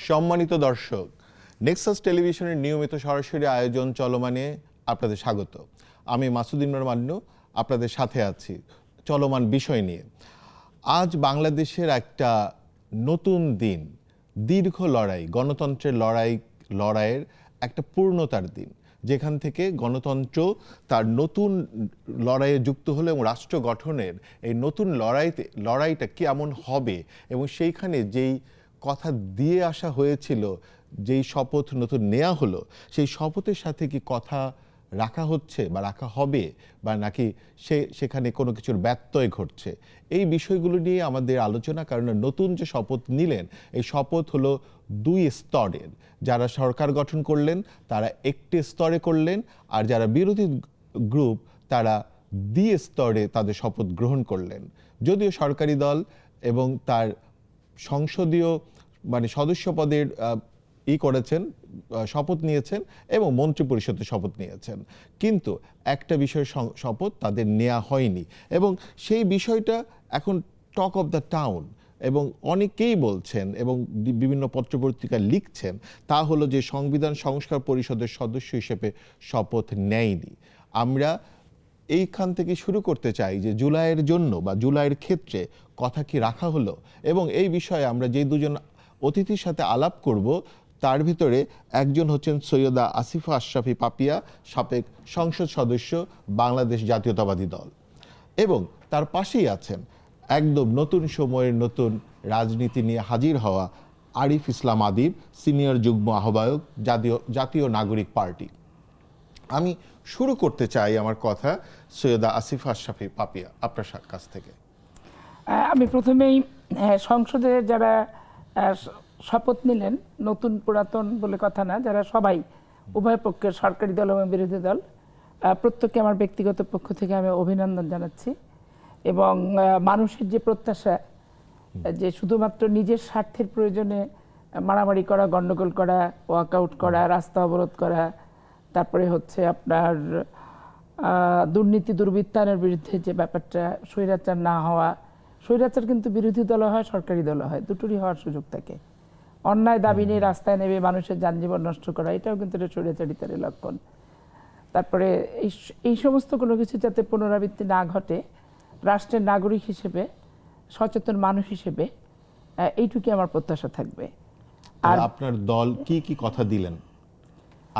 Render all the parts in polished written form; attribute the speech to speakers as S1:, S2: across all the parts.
S1: সম্মানিত দর্শক, নেক্সাস টেলিভিশনের নিয়মিত সরাসরি আয়োজন চলমানে আপনাদের স্বাগত। আমি মাসুদ ইমরান মান্নু আপনাদের সাথে আছি চলমান বিষয় নিয়ে। আজ বাংলাদেশের একটা নতুন দিন, দীর্ঘ লড়াই, গণতন্ত্রের লড়াইয়ের একটা পূর্ণতার দিন, যেখান থেকে গণতন্ত্র তার নতুন লড়াইয়ে যুক্ত হলো এবং রাষ্ট্র গঠনের এই নতুন লড়াইটা কেমন হবে এবং সেইখানে যেই কথা দিয়ে আসা হয়েছিল, যেই শপথ নতুন নেওয়া হলো, সেই শপথের সাথে কি কথা রাখা হচ্ছে বা রাখা হবে, বা নাকি সেখানে কোনো কিছুর ব্যত্যয় ঘটছে, এই বিষয়গুলো নিয়ে আমাদের আলোচনা। কারণ নতুন যে শপথ নিলেন, এই শপথ হলো 2 স্তরের। যারা সরকার গঠন করলেন তারা একটি স্তরে করলেন, আর যারা বিরোধী গ্রুপ তারা দ্বি স্তরে তাদের শপথ গ্রহণ করলেন। যদিও সরকারি দল এবং তার সংসদীয় সদস্য পদের করেছেন, শপথ নিয়েছেন এবং মন্ত্রিপরিষদে শপথ নিয়েছেন, কিন্তু একটা বিষয়ের শপথ তাদের নেওয়া হয়নি এবং সেই বিষয়টা এখন টক অফ দ্য টাউন এবং অনেকেই বলছেন এবং বিভিন্ন পত্রপত্রিকা লিখছেন, তা হলো যে সংবিধান সংস্কার পরিষদের সদস্য হিসেবে শপথ নেয়নি। আমরা এইখান থেকে শুরু করতে চাই যে জুলাইয়ের জন্য বা জুলাইয়ের ক্ষেত্রে কথা কি রাখা হলো, এবং এই বিষয়ে আমরা যে দুজন অতিথির সাথে আলাপ করব তার ভিতরে একজন হচ্ছেন সৈয়দা আসিফা আশরাফি পাপিয়া, সাবেক সংসদ সদস্য, বাংলাদেশ জাতীয়তাবাদী দল, এবং তার পাশেই আছেন একদম নতুন সময়ের নতুন রাজনীতি নিয়ে হাজির হওয়া আরিফ ইসলাম আদিব, সিনিয়র যুগ্ম আহ্বায়ক, জাতীয় নাগরিক পার্টি। আমি শুরু করতে চাই আমার কথা সৈয়দা আসিফা আশরাফি পাপিয়া, আপনার কাছ থেকে।
S2: আমি প্রথমেই সংসদে যারা শপথ নিলেন, নতুন পুরাতন বলে কথা না, যারা সবাই উভয় পক্ষের, সরকারি দল এবং বিরোধী দল, প্রত্যেককে আমার ব্যক্তিগত পক্ষ থেকে আমি অভিনন্দন জানাচ্ছি। এবং মানুষের যে প্রত্যাশা যে শুধুমাত্র নিজের স্বার্থের প্রয়োজনে মারামারি করা, গণ্ডগোল করা, ওয়াকআউট করা, রাস্তা অবরোধ করা, তারপরে হচ্ছে আপনার দুর্নীতি দুর্বৃত্তায়নের বিরুদ্ধে যে ব্যাপারটা, স্বৈরাচার না হওয়া, স্বৈরাচার কিন্তু বিরোধী দল হয়, সরকারি দল হয়, দুটোরই হওয়ার সুযোগ থাকে। অন্যায় দাবি নিয়ে রাস্তায় নেমে মানুষের যানজীবন নষ্ট করা, এটাও কিন্তু এটা স্বৈরাচারিতার লক্ষণ। তারপরে এই সমস্ত কোনো কিছু যাতে পুনরাবৃত্তি না ঘটে, রাষ্ট্রের নাগরিক হিসেবে, সচেতন মানুষ হিসেবে এইটুকুই আমার প্রত্যাশা থাকবে।
S1: আর আপনার দল কি কি কথা দিলেন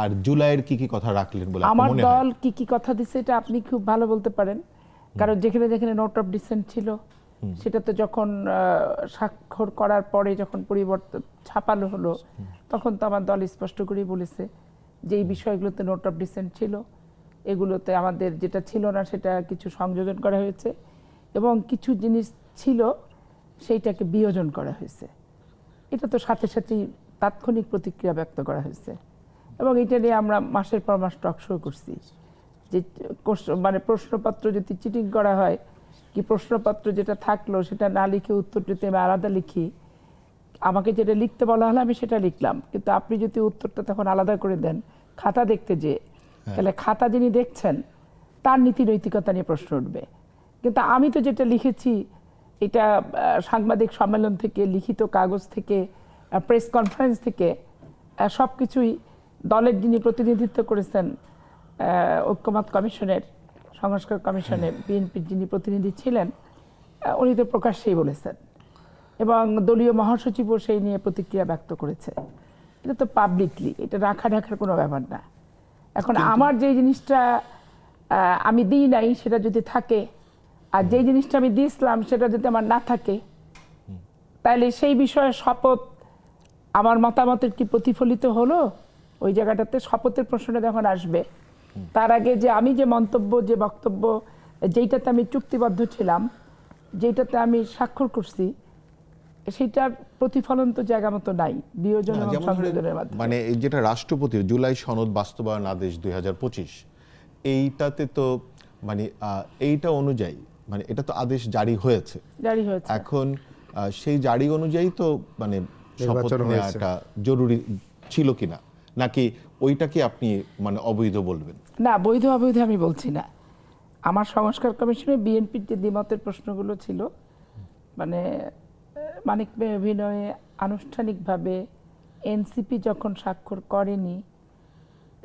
S1: আর জুলাইয়ের কি কি কথা রাখলেন বলে
S2: আমার দল কি কি কথা দিচ্ছে এটা আপনি খুব ভালো বলতে পারেন, কারণ যেখানে যেখানে নোট অফ ডিসেন্ট ছিল সেটা তো যখন স্বাক্ষর করার পরে যখন পরিবর্তন ছাপানো হলো, তখন তো আমার দল স্পষ্ট করেই বলেছে যে এই বিষয়গুলোতে নোট অফ ডিসেন্ট ছিল, এগুলোতে আমাদের যেটা ছিল না সেটা কিছু সংযোজন করা হয়েছে এবং কিছু জিনিস ছিল সেইটাকে বিয়োজন করা হয়েছে। এটা তো সাথে সাথেই তাৎক্ষণিক প্রতিক্রিয়া ব্যক্ত করা হয়েছে এবং এটা নিয়ে আমরা মাসের পর মাস টক শো করছি যে প্রশ্নপত্র যদি চিটিং করা হয়, কি প্রশ্নপত্র যেটা থাকলো সেটা না লিখে উত্তর যদি আমি আলাদা লিখি, আমাকে যেটা লিখতে বলা হলো আমি সেটা লিখলাম, কিন্তু আপনি যদি উত্তরটা তখন আলাদা করে দেন খাতা দেখতে যেয়ে, তাহলে খাতা যিনি দেখছেন তার নীতি নৈতিকতা নিয়ে প্রশ্ন উঠবে। কিন্তু আমি তো যেটা লিখেছি এটা সাংবাদিক সম্মেলন থেকে, লিখিত কাগজ থেকে, প্রেস কনফারেন্স থেকে সব কিছুই দলের যিনি প্রতিনিধিত্ব করেছেন ঐক্যমত কমিশনের, সংস্কার কমিশনে বিএনপির যিনি প্রতিনিধি ছিলেন, উনি তো প্রকাশ্যেই বলেছেন এবং দলীয় মহাসচিবও সেই নিয়ে প্রতিক্রিয়া ব্যক্ত করেছে। এটা তো পাবলিকলি, এটা ঢাকার কোনো ব্যাপার না। এখন আমার যে জিনিসটা আমি দিই নাই সেটা যদি থাকে, আর যেই জিনিসটা আমি দিয়েছিলাম সেটা যদি আমার না থাকে, তাহলে সেই বিষয়ে শপথ আমার মতামতের কি প্রতিফলিত হলো ওই জায়গাটাতে? শপথের প্রশ্নটা যখন আসবে, তার আগে যে আমি যে মন্তব্য, যে বক্তব্য, যেইটাতে আমি চুক্তিবদ্ধ ছিলাম, যেটাতে আমি স্বাক্ষর করছি, সেটার প্রতিফলন তো জায়গা মতো নাই বিয়োজন এবং সংযোজনের মাধ্যমে।
S1: যেটা রাষ্ট্রপতির জুলাই সনদ বাস্তবায়ন আদেশ 2025, এইটাতে তো এইটা অনুযায়ী এটা তো আদেশ জারি হয়েছে, এখন সেই জারি অনুযায়ী তো শপথ নেওয়াটা জরুরি ছিল কিনা, নাকি ওইটাকে আপনি অবৈধ বলবেন?
S2: না, বৈধ অবৈধ আমি বলছি না। আমার সংস্কার কমিশনে বিএনপির যে দ্বিমতের প্রশ্নগুলো ছিল, মানিক মে অভিনয়ে আনুষ্ঠানিকভাবে এনসিপি যখন স্বাক্ষর করেনি,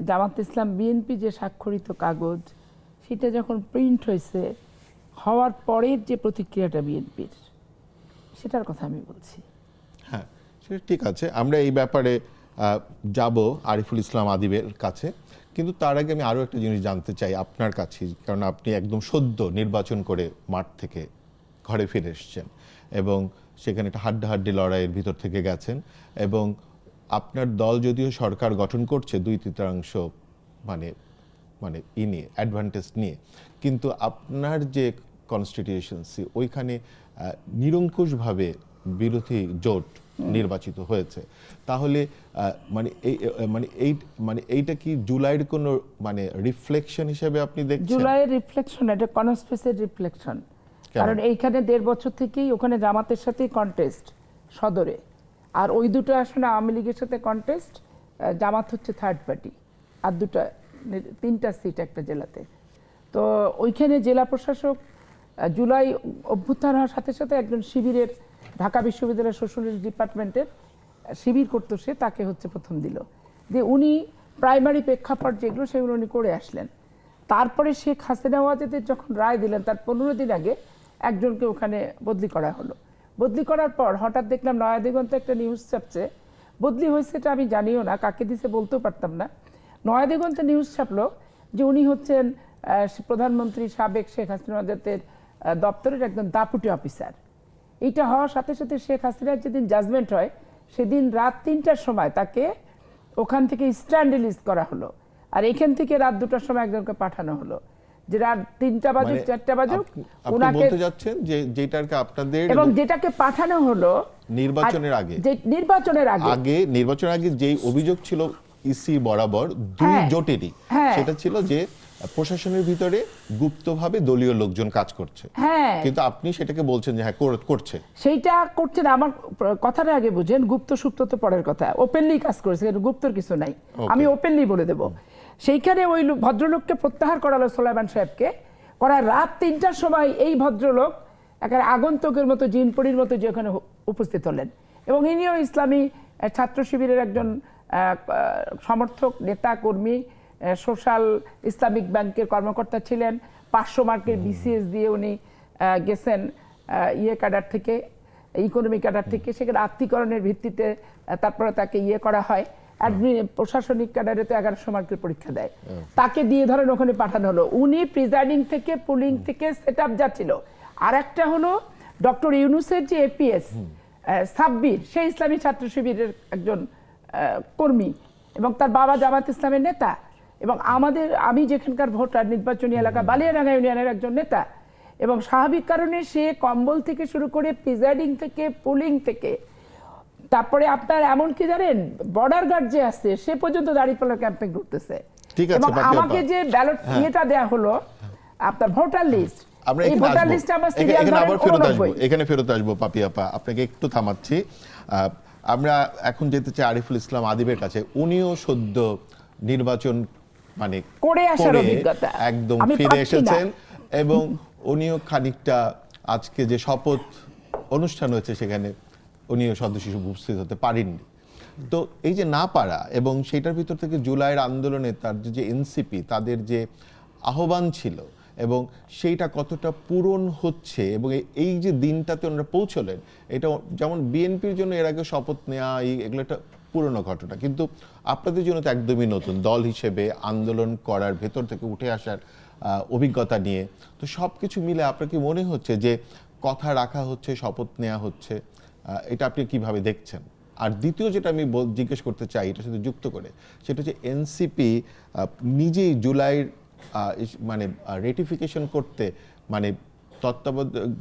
S2: জামাত ইসলাম বিএনপি যে স্বাক্ষরিত কাগজ সেটা যখন প্রিন্ট হয়েছে, হওয়ার পরের যে প্রতিক্রিয়াটা বিএনপির, সেটার কথা আমি বলছি।
S1: হ্যাঁ, সেটা ঠিক আছে, আমরা এই ব্যাপারে যাব আরিফুল ইসলাম আদিবের কাছে, কিন্তু তার আগে আমি আরও একটা জিনিস জানতে চাই আপনার কাছে, কারণ আপনি একদম সদ্য নির্বাচন করে মাঠ থেকে ঘরে ফিরে এসেছেন এবং সেখানে একটা হাড্ডাহাড্ডি লড়াইয়ের ভিতর থেকে গেছেন, এবং আপনার দল যদিও সরকার গঠন করছে 2/3 মানে মানে নিয়ে অ্যাডভান্টেজ নিয়ে, কিন্তু আপনার যে কনস্টিটিউশনসি ওইখানে নিরঙ্কুশভাবে বিরোধী জোট নির্বাচিত হয়েছে। তাহলে এইটা কি জুলাইয়ের কোনো রিফ্লেকশন হিসেবে আপনি দেখছেন?
S2: জুলাইয়ের রিফ্লেকশন, এটা কনস্পেসের রিফ্লেকশন। কারণ এইখানে 1.5 বছর থেকেই ওখানে জামাতের সাথেই কন্টেস্ট সদরে, আর ওই দুটো আসনে আওয়ামী লীগের সাথে কন্টেস্ট, জামাত হচ্ছে থার্ড পার্টি, আর 3টা সিট একটা জেলাতে। তো ওইখানে জেলা প্রশাসক জুলাই অভ্যুত্থান হওয়ার সাথে সাথে একজন শিবিরের, ঢাকা বিশ্ববিদ্যালয়ের সোশ্যালজি ডিপার্টমেন্টের শিবির করতো, সে তাকে হচ্ছে প্রথম দিল, যে উনি প্রাইমারি প্রেক্ষাপট যেগুলো সেগুলো উনি করে আসলেন। তারপরে শেখ হাসিনা ওয়াজেদের যখন রায় দিলেন তার 15 দিন আগে একজনকে ওখানে বদলি করা হলো। বদলি করার পর হঠাৎ দেখলাম নয়াদিগন্তে একটা নিউজ ছাপছে, বদলি হয়েছে এটা আমি জানিও না, কাকে দিছে বলতেও পারতাম না। নয়াদিগন্তে নিউজ ছাপলো যে উনি হচ্ছেন প্রধানমন্ত্রী সাবেক শেখ হাসিনা ওয়াজেদের দপ্তরের একজন ডেপুটি অফিসার। এইটা হওয়ার সাথে সাথে শেখ হাসিনার যেদিন জাজমেন্ট হয় সেদিন রাত 3টার সময় তাকে ওখান থেকে স্ট্যান্ড রিলিজ করা হলো, আর এখান থেকে রাত 2টার সময় একজনকে পাঠানো হলো, যে রাত 3টা বাজুক 4টা বাজুক
S1: ওনাকে বলতে যাচ্ছেন যে যেটাকে আপনাদের,
S2: এবং যেটাকে পাঠানো হলো
S1: নির্বাচনের আগে,
S2: যে নির্বাচনের আগে
S1: যেই অভিযোগ ছিল ইসি বরাবর দুই জোটেরই, সেটা ছিল যে প্রশাসনের ভিতরে গুপ্তভাবে দলীয় লোকজন কাজ করছে। কিন্তু আপনি সেটাকে বলছেন যে হ্যাঁ করছে,
S2: সেইটা করছে না। আমার কথাটা আগে বুঝেন, গুপ্ত সুপ্ত তো পরের কথা, ওপেনলি কাজ করেছে, গুপ্তর কিছু নাই, আমি ওপেনলি বলে দেব। সেইখানে ওই ভদ্রলোককে প্রত্যাহার করালো, সোলাইমান সাহেবকে করার রাত 3টার সময় এই ভদ্রলোক একেবারে আগন্তুকের মতো, জিনপরির মতো যে ওখানে উপস্থিত হলেন, এবং ইনিও ইসলামী ছাত্র শিবিরের একজন সমর্থক, নেতা, কর্মী, সোশ্যাল ইসলামিক ব্যাংকের কর্মকর্তা ছিলেন। 500 মার্কের বিসিএস দিয়ে উনি গেছেন ক্যাডার থেকে, ইকোনমি ক্যাডার থেকে, সেখানে আত্মীকরণের ভিত্তিতে তারপরে তাকে করা হয়। প্রশাসনিক ক্যাডারে তো 1100 মার্কের পরীক্ষা দেয়, তাকে দিয়ে ধরেন ওখানে পাঠানো হলো। উনি প্রিজাইডিং থেকে, পুলিং থেকে সেট আপ যা ছিল। আর একটা হলো ডক্টর ইউনুসের যে এপিএস সাব্বির, সেই ইসলামী ছাত্র শিবিরের একজন কর্মী, এবং তার বাবা জামাত ইসলামের নেতা, এবং আমি যেখানকার ভোটার, নির্বাচনী এলাকা বালিয়াডাঙ্গা ইউনিয়নের একজন নেতা, এবং স্বাভাবিক কারণে সে কম্বল থেকে শুরু করে প্রিজাইডিং থেকে, পুলিং থেকে, তারপরে আপনার এমনকি জানেন বর্ডার গার্ড যে আছে সে পর্যন্ত দাঁড়িপাল্লা ক্যাম্পেইন করতেছে। এবং আমাকে যে ব্যালট দেয়া হলো আপনার ভোটার লিস্ট, এই ভোটার লিস্টে আমার সিরিয়াল নাম্বার
S1: এখানে ফেরত আসবো। পাপি আপা, আপনাকে একটু থামাচ্ছি। আমরা এখন যেতে চাই আরিফুল ইসলাম আদিবের কাছে। উনিও সদ্য নির্বাচন
S2: করে আসার অভিজ্ঞতা,
S1: একদম ফিরে এসেছেন, এবং উনিও খানিকটা আজকে যে শপথ অনুষ্ঠান হয়েছে সেখানে উনিও সদস্য হিসেবে উপস্থিত হতে পারেননি। তো এই যে না পারা, এবং সেটার ভিতর থেকে জুলাইয়ের আন্দোলনে তার যে এনসিপি, তাদের যে আহ্বান ছিল, এবং সেইটা কতটা পূরণ হচ্ছে, এবং এই যে দিনটাতে ওনারা পৌঁছলেন, এটা যেমন বিএনপির জন্য এর আগে শপথ নেওয়া এগুলো একটা পুরনো ঘটনা, কিন্তু আপনাদের জন্য তো একদমই নতুন দল হিসেবে আন্দোলন করার, ভেতর থেকে উঠে আসার অভিজ্ঞতা নিয়ে। তো সব কিছু মিলে আপনার কি মনে হচ্ছে যে কথা রাখা হচ্ছে, শপথ নেওয়া হচ্ছে, এটা আপনি কিভাবে দেখছেন? আর দ্বিতীয় যেটা আমি জিজ্ঞেস করতে চাই এটার সাথে যুক্ত করে, সেটা হচ্ছে এনসিপি নিজেই জুলাইয়ের রেটিফিকেশন করতে, তত্ত্বাবধায়ক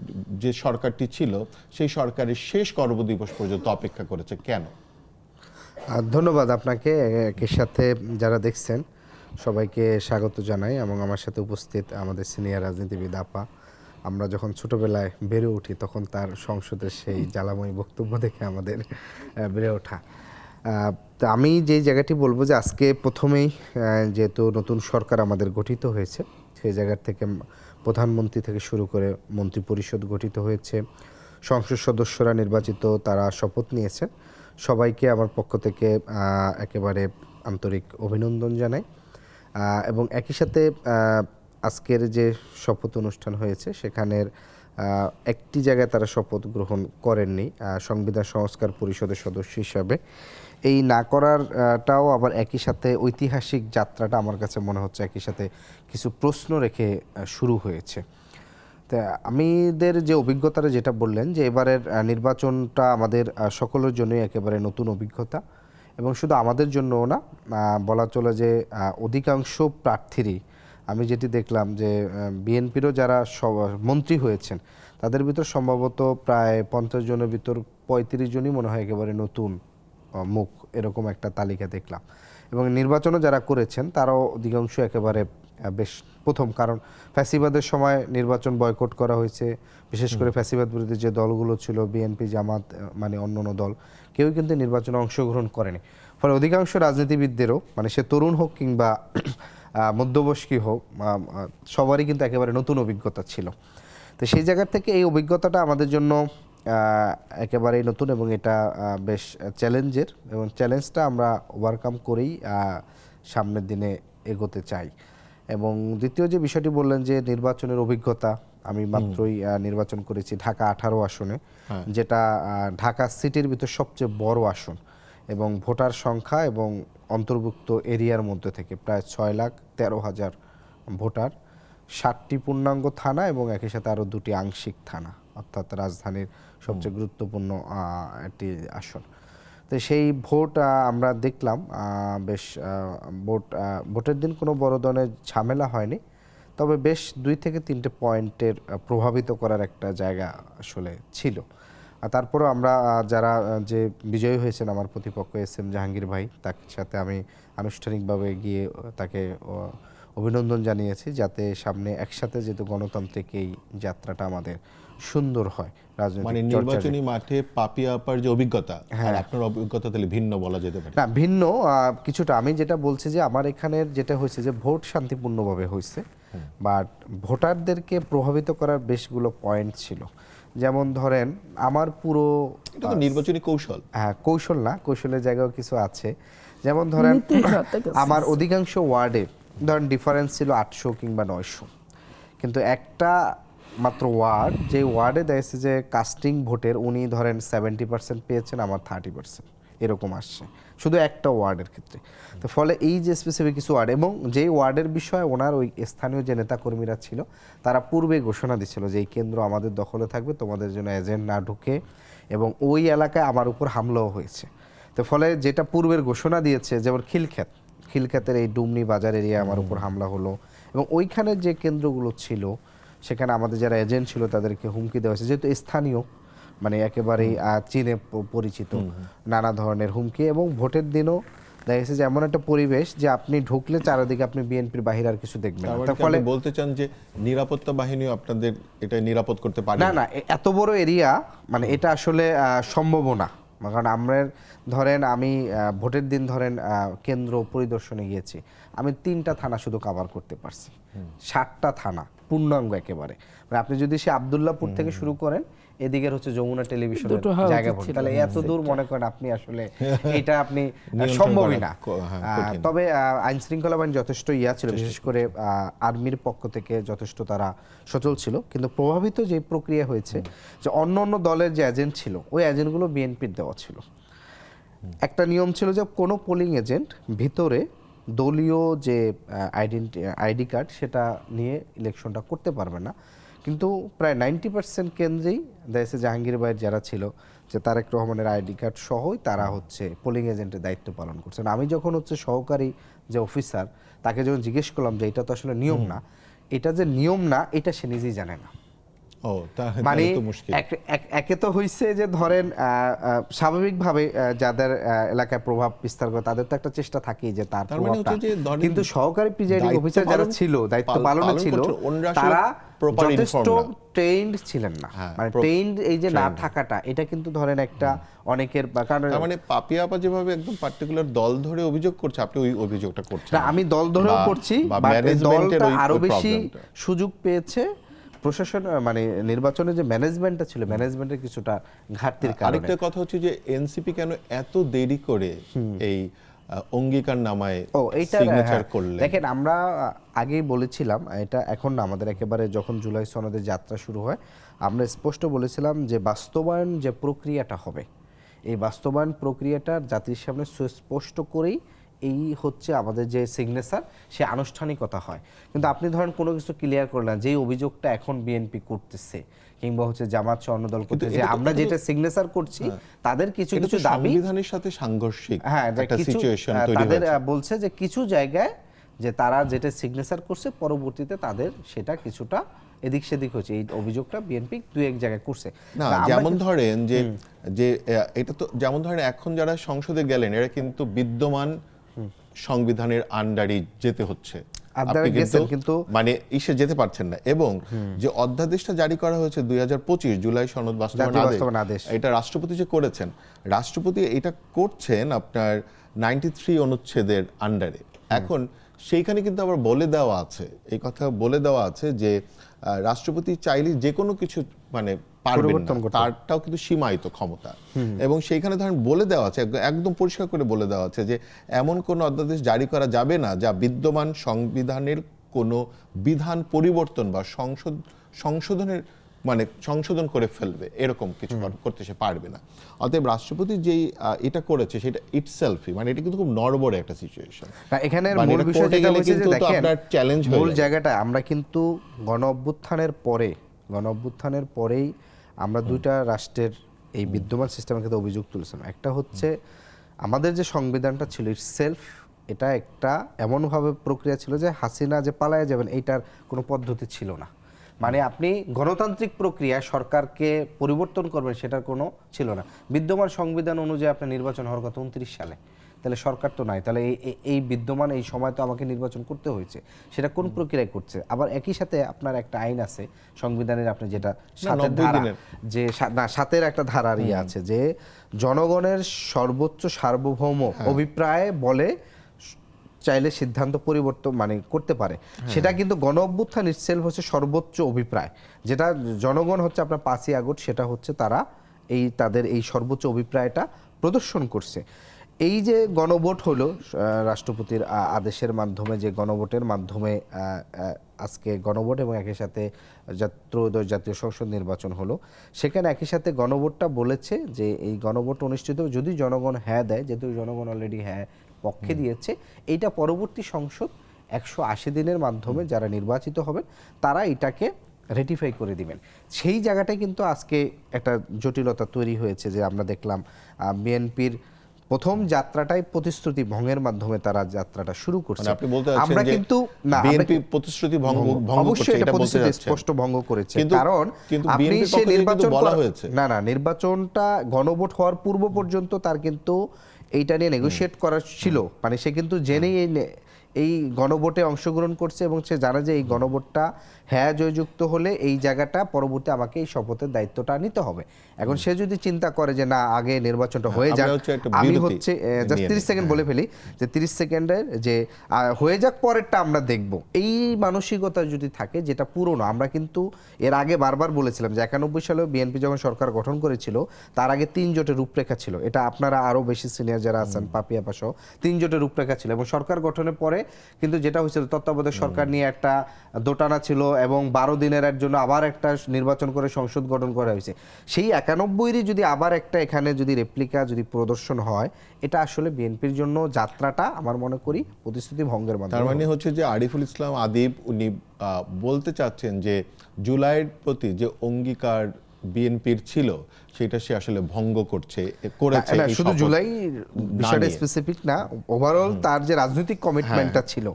S1: যে সরকারটি ছিল সেই সরকারের শেষ কর্মদিবস পর্যন্ত অপেক্ষা করেছে কেন?
S3: ধন্যবাদ আপনাকে, একের সাথে যারা দেখছেন সবাইকে স্বাগত জানাই, এবং আমার সাথে উপস্থিত আমাদের সিনিয়র রাজনীতিবিদ আপা। আমরা যখন ছোটবেলায় বেড়ে উঠি তখন তার সংসদের সেই জ্বালাময়ী বক্তব্য দেখে আমাদের বেড়ে ওঠা। তো আমি যে জায়গাটি বলবো যে আজকে প্রথমেই যেহেতু নতুন সরকার আমাদের গঠিত হয়েছে, সেই জায়গার থেকে প্রধানমন্ত্রী থেকে শুরু করে মন্ত্রিপরিষদ গঠিত হয়েছে, সংসদ সদস্যরা নির্বাচিত, তারা শপথ নিয়েছেন। সবাইকে আমার পক্ষ থেকে একেবারে আন্তরিক অভিনন্দন জানাই এবং একই সাথে আজকের যে শপথ অনুষ্ঠান হয়েছে সেখানের একটি জায়গায় তারা শপথ গ্রহণ করেননি সংবিধান সংস্কার পরিষদের সদস্য হিসাবে। এই না করারটাও আবার একই সাথে ঐতিহাসিক যাত্রাটা আমার কাছে মনে হচ্ছে একই সাথে কিছু প্রশ্ন রেখে শুরু হয়েছে। তা আমাদের যে অভিজ্ঞতাটা যেটা বললেন যে এবারের নির্বাচনটা আমাদের সকলের জন্যই একেবারে নতুন অভিজ্ঞতা এবং শুধু আমাদের জন্যও না, বলা চলে যে অধিকাংশ প্রার্থীরই আমি যেটি দেখলাম যে বিএনপিরও যারা মন্ত্রী হয়েছেন তাদের ভিতর সম্ভবত প্রায় 50 জনের ভিতর 35 জনই মনে হয় একেবারে নতুন মুখ, এরকম একটা তালিকা দেখলাম। এবং নির্বাচনও যারা করেছেন তারাও অধিকাংশ একেবারে বেশ প্রথম, কারণ ফ্যাসিবাদের সময় নির্বাচন বয়কট করা হয়েছে, বিশেষ করে ফ্যাসিবাদ বিরোধী যে দলগুলো ছিল বিএনপি, জামাত, মানে অন্যান্য দল, কেউই কিন্তু নির্বাচনে অংশগ্রহণ করেনি। ফলে অধিকাংশ রাজনীতিবিদদেরও, মানে সে তরুণ হোক কিংবা মধ্যবয়স্ক হোক, সবারই কিন্তু একেবারে নতুন অভিজ্ঞতা ছিল। তো সেই জায়গা থেকে এই অভিজ্ঞতাটা আমাদের জন্য একেবারেই নতুন এবং এটা বেশ চ্যালেঞ্জের, এবং চ্যালেঞ্জটা আমরা ওভারকাম করেই সামনের দিনে এগোতে চাই। এবং দ্বিতীয় যে বিষয়টি বললেন যে নির্বাচনের অভিজ্ঞতা, আমি মাত্রই নির্বাচন করেছি ঢাকা 18 আসনে, যেটা ঢাকা সিটির ভিতর সবচেয়ে বড় আসন এবং ভোটার সংখ্যা এবং অন্তর্ভুক্ত এরিয়ার মধ্যে থেকে প্রায় 6,13,000 ভোটার, 7টি পূর্ণাঙ্গ থানা এবং একই সাথে আরও 2টি আংশিক থানা, অর্থাৎ রাজধানীর সবচেয়ে গুরুত্বপূর্ণ একটি আসন। তো সেই ভোট আমরা দেখলাম বেশ ভোটের দিন কোনো বড় ধরনের ঝামেলা হয়নি, তবে বেশ 2 থেকে 3টে পয়েন্টের প্রভাবিত করার একটা জায়গা আসলে ছিল। তারপরও আমরা যারা যে বিজয়ী হয়েছেন আমার প্রতিপক্ষ SM জাহাঙ্গীর ভাই, তার সাথে আমি আনুষ্ঠানিকভাবে গিয়ে তাকে অভিনন্দন জানিয়েছি, যাতে সামনে একসাথে যেহেতু গণতান্ত্রিক এই যাত্রাটা আমাদের সুন্দর হয়।
S1: মানে নির্বাচনী মাঠে পাপিয়া আপার যে অভিজ্ঞতা, আর আপনার অভিজ্ঞতা তাহলে ভিন্ন বলা যেতে পারে?
S3: না, ভিন্ন কিছুটা। আমি যেটা বলছি যে আমার এখানের যেটা হয়েছে যে ভোট শান্তিপূর্ণভাবে হয়েছে, বাট ভোটারদেরকে প্রভাবিত করার বেশগুলো পয়েন্ট ছিল। যেমন ধরেন আমার পুরো
S1: নির্বাচনী কৌশল,
S3: হ্যাঁ কৌশল না, কৌশলের জায়গাও কিছু আছে। যেমন ধরেন আমার অধিকাংশ ওয়ার্ডে ধরেন ডিফারেন্স ছিল 800 কিংবা 900, কিন্তু একটা মাত্র ওয়ার্ড, যে ওয়ার্ডে দেখছে যে কাস্টিং ভোটের উনি ধরেন 70% পেয়েছেন, আমার 30%, এরকম আসছে শুধু একটা ওয়ার্ডের ক্ষেত্রে। তো ফলে এই যে স্পেসিফিক কিছু ওয়ার্ড, এবং যেই ওয়ার্ডের বিষয়ে ওনার ওই স্থানীয় যে নেতাকর্মীরা ছিল তারা পূর্বে ঘোষণা দিচ্ছিল যে এই কেন্দ্র আমাদের দখলে থাকবে, তোমাদের জন্য এজেন্ট না ঢুকে, এবং ওই এলাকায় আমার উপর হামলাও হয়েছে। তো ফলে যেটা পূর্বের ঘোষণা দিয়েছে, যেমন খিলক্ষেতের এই ডুমনি বাজার এরিয়া আমার উপর হামলা হলো, এবং ওইখানে যে কেন্দ্রগুলো ছিল সেখানে আমাদের যারা এজেন্ট ছিল তাদেরকে হুমকি দেওয়া হয়েছে, যেহেতু স্থানীয়, মানে একেবারেই চীনে পরিচিত, নানা ধরনের হুমকি। এবং ভোটের দিনও দেখা গেছে যে এমন একটা পরিবেশ যে আপনি ঢুকলে চারিদিকে আপনি বিএনপির বাহিরে আর কিছু দেখবেন না। তার ফলে
S1: বলতে চান যে নিরাপত্তা বাহিনীও আপনাদের এটা নিরাপদ করতে পারে
S3: না? এত বড় এরিয়া, মানে এটা আসলে সম্ভব না। কারণ আমরা ধরেন আমি ভোটের দিন ধরেন কেন্দ্র পরিদর্শনে গিয়েছি, আমি 3টা থানা শুধু কভার করতে পারছি, 7টা থানা পূর্ণাঙ্গ একেবারে। মানে আপনি যদি সে আব্দুল্লাহপুর থেকে শুরু করেন, এদিকের হচ্ছে যমুনা টেলিভিশনের জায়গা ভোট, তাহলে এত দূর মনে করেন আপনি আসলে এটা আপনি সম্ভবই না। তবে আইন শৃঙ্খলা বাহিনী যথেষ্ট ছিল, বিশেষ করে আর্মির পক্ষ থেকে যথেষ্ট তারা সচল ছিল। কিন্তু প্রভাবিত যে প্রক্রিয়া হয়েছে যে অন্য অন্য দলের যে এজেন্ট ছিল, ওই এজেন্টগুলো বিএনপির দেওয়া ছিল। একটা নিয়ম ছিল যে কোনো পোলিং এজেন্ট ভিতরে দলীয় যে আইডি কার্ড সেটা নিয়ে ইলেকশনটা করতে পারবে না। কিন্তু প্রায় 90% কেন্দ্রেই দেশে জাহাঙ্গীর ভাইয়ের যারা ছিল, যে তারেক রহমানের আইডি কার্ড সহই তারা হচ্ছে পোলিং এজেন্টের দায়িত্ব পালন করছেন। আমি যখন হচ্ছে সহকারী যে অফিসার, তাকে যখন জিজ্ঞেস করলাম যে এটা তো আসলে নিয়ম না, এটা যে নিয়ম না এটা সে নিজেই জানে না। মানে একে তো হইছে যে ধরেন স্বাভাবিকভাবে যাদের এলাকায় প্রভাব বিস্তার করে তাদের তো একটা চেষ্টা থাকেই যে তার প্রভাবটা, কিন্তু সহকারী প্রিজাইডিং অফিসার যারা ছিল, দায়িত্ব পালনে ছিল, তারা যথেষ্ট ট্রেন্ড ছিলেন না। মানে ট্রেন্ড এই যে না থাকাটা, এটা কিন্তু ধরেন একটা অনেকের কারণে,
S1: মানে পাপিয়া আপা যেভাবে একদম পার্টিকুলার দল ধরে অভিযোগ করছে, আপনি ওই অভিযোগটা করছেন
S3: না? আমি দল ধরেও করছি, বাট দলটা আরো বেশি সুযোগ পেয়েছে প্রশাসন মানে নির্বাচনের যে ম্যানেজমেন্টটা ছিল, ম্যানেজমেন্টের কিছুটা ঘাটতির কারণে।
S1: আরেকটা কথা হচ্ছে যে এনসিপি কেন এত দেরি করে এই অঙ্গীকার নামায় সিগনেচার করলেন?
S3: দেখেন, আমরা আগেই বলেছিলাম, এটা এখন না, আমাদের একেবারে যখন জুলাই সনদের যাত্রা শুরু হয় আমরা স্পষ্ট বলেছিলাম যে বাস্তবায়ন যে প্রক্রিয়াটা হবে, এই বাস্তবায়ন প্রক্রিয়াটা জাতির সামনে সুস্পষ্ট করেই এই হচ্ছে আমাদের যে সিগনেচার, সে আনুষ্ঠানিকতা হয়। কিন্তু আপনি ধরেন কোনো কিছু ক্লিয়ার করে না, যেই অভিযোগটা এখন বিএনপি করতেছে কিংবা হচ্ছে জামাত সহ অন্য দল করতেছে, যে আমরা যেটা সিগনেচার করছি তাদের কিছু কিছু দাবি
S1: সংবিধানের সাথে সাংঘর্ষিক একটা
S3: কিছু
S1: সিচুয়েশন তৈরি
S3: তাদের
S1: হয়েছে।
S3: বলছে যে কিছু জায়গায় যে তারা যেটা সিগনেচার করছে পরবর্তীতে তাদের সেটা কিছুটা এদিক সেদিক হচ্ছে, এই অভিযোগটা বিএনপি দুই এক জায়গায় করছে।
S1: না, যেমন ধরেন যে এটা তো যেমন ধরেন এখন যারা সংসদে গেলেন এরা কিন্তু বিদ্যমান সংবিধানের আন্ডারে যেতে হচ্ছে, আপনি কিন্তু মানে ইসে যেতে পারছেন না। এবং যে অধ্যাদেশটা জারি করা হয়েছে 2025 জুলাই সনদ বাস্তবায়ন আদেশ, এটা রাষ্ট্রপতি যে করেছেন, রাষ্ট্রপতি এটা করছেন আপনার 93 অনুচ্ছেদের আন্ডারে। এখন সেইখানে কিন্তু আবার বলে দেওয়া আছে, এই কথা বলে দেওয়া আছে যে রাষ্ট্রপতি চাইলে যে কোনো কিছু মানে পারবেন না, তারটাও কিন্তু সীমায়িত ক্ষমতা। এবং সেইখানে ধরেন বলে দেওয়া আছে, একদম পরিষ্কার করে বলে দেওয়া আছে যে এমন কোনো অধ্যাদেশ জারি করা যাবে না যা বিদ্যমান সংবিধানের কোনো বিধান পরিবর্তন বা সংশোধনের মানে সংশোধন করে ফেলবে, এরকম কিছু করতে সে পারবে না। অতএব রাষ্ট্রপতি যেই এটা করেছে সেটা ইটসেলফই মানে এটা কিন্তু খুব নড়বড়ে একটা সিচুয়েশন।
S3: এখানের মূল বিষয় যেটা হচ্ছে যে দেখেন, মূল জায়গাটা আমরা কিন্তু গণ অভ্যুত্থানের পরেই আমরা দুইটা রাষ্ট্রের এই বিদ্যমান সিস্টেমের ক্ষেত্রে অভিযোগ তুলেছিলাম। একটা হচ্ছে আমাদের যে সংবিধানটা ছিল ইটসেলফ, এটা একটা এমনভাবে প্রক্রিয়া ছিল যে হাসিনা যে পালায়া যাবেন এইটার কোনো পদ্ধতি ছিল না। মানে আপনি গণতান্ত্রিক প্রক্রিয়ায় সরকারকে পরিবর্তন করবেন সেটার কোনো ছিল না। বিদ্যমান সংবিধান অনুযায়ী আপনার নির্বাচন হওয়ার কথা 29 সালে, তাহলে সরকার তো নাই, তাহলে এই বিদ্যমান এই সময় তো আমাকে নির্বাচন করতে হয়েছে, সেটা কোন প্রক্রিয়ায় করছে। আবার একই সাথে আপনার একটা আইন আছে সংবিধানের, আপনি যেটা 7 ধারা, যে 7 একটা ধারার ইয়ে আছে যে জনগণের সর্বোচ্চ সার্বভৌম অভিপ্রায় বলে চাইলে সিদ্ধান্ত পরিবর্তন মানে করতে পারে। সেটা কিন্তু গণ অভ্যুত্থান ইটসেলফ হচ্ছে সর্বোচ্চ অভিপ্রায়, যেটা জনগণ হচ্ছে আপনার 5ই আগস্ট, সেটা হচ্ছে তারা তাদের এই সর্বোচ্চ অভিপ্রায়টা প্রদর্শন করছে। এই যে গণভোট হলো রাষ্ট্রপতির আদেশের মাধ্যমে, যে গণভোটের মাধ্যমে আজকে গণভোট এবং একই সাথে ত্রয়োদশ জাতীয় সংসদ নির্বাচন হলো, সেখানে একই সাথে গণভোটটা বলেছে যে এই গণভোট অনুষ্ঠিত যদি জনগণ হ্যাঁ দেয়, যেহেতু জনগণ অলরেডি হ্যাঁ পক্ষে দিয়েছে, এইটা পরবর্তী সংসদ 180 দিনের মাধ্যমে যারা নির্বাচিত হবেন তারা এটাকে রেটিফাই করে দিবেন। সেই জায়গাটায় কিন্তু আজকে একটা জটিলতা তৈরি হয়েছে, যে আমরা দেখলাম বিএনপির প্রথম যাত্রাটাই প্রতিশ্রুতি ভঙ্গের মাধ্যমে তারা যাত্রাটা শুরু করছে। আমরা কিন্তু
S1: বিএনপি প্রতিশ্রুতি ভঙ্গ
S3: অবশ্যই এটা প্রতিশ্রুতি স্পষ্ট ভঙ্গ করেছে, কারণ আপনি সে নির্বাচন বলা হয়েছে না নির্বাচনটা গণভোট হওয়ার পূর্ব পর্যন্ত তার কিন্তু এইটা নিয়ে নেগোশিয়েট করা ছিল। মানে সে কিন্তু জেনেই এই গণভোটে অংশগ্রহণ করছে এবং সে জানে যে এই গণভোটটা হ্যাঁ জয়যুক্ত হলে এই জায়গাটা পরবর্তী আমাকে এই শপথের দায়িত্বটা নিতে হবে। এখন সে যদি চিন্তা করে যে না আগে নির্বাচনটা হয়ে যাক, আমি হচ্ছে জাস্ট 30 সেকেন্ড বলে ফেলি, যে 30 সেকেন্ডের যে হয়ে যাক পরেরটা আমরা দেখব, এই মানসিকতা যদি থাকে, যেটা পুরনো। আমরা কিন্তু এর আগে বারবার বলেছিলাম যে 91 সালে বিএনপি যখন সরকার গঠন করেছিল তার আগে 3 জোটের রূপরেখা ছিল। এটা আপনারা আরো বেশি সিনিয়র যারা আছেন, পাপিয়া পাশো, 3 জোটের রূপরেখা ছিল। এবং সরকার গঠনের পরে কিন্তু যেটা হয়েছিল, তত্ত্বাবধায়ক সরকার নিয়ে একটা দোটানা ছিল এবং 12 দিনের জন্য আবার একটা নির্বাচন করে সংসদ গঠন করা হয়েছে। সেই 91-ই যদি আবার একটা এখানে যদি রেপ্লিকা যদি প্রদর্শন হয়, এটা আসলে বিএনপির জন্য যাত্রাটা আমার মনে করি প্রতিশ্রুতি ভঙ্গের মাধ্যমে।
S1: তার মানে হচ্ছে যে আরিফুল ইসলাম আদিব উনি বলতে চাচ্ছেন যে জুলাইয়ের প্রতি যে অঙ্গীকার বিএনপির ছিল সেটা সে আসলে ভঙ্গ করেছে।
S3: শুধু জুলাই বিষয়টা স্পেসিফিক না, ওভারঅল তার যে রাজনৈতিক কমিটমেন্টটা ছিল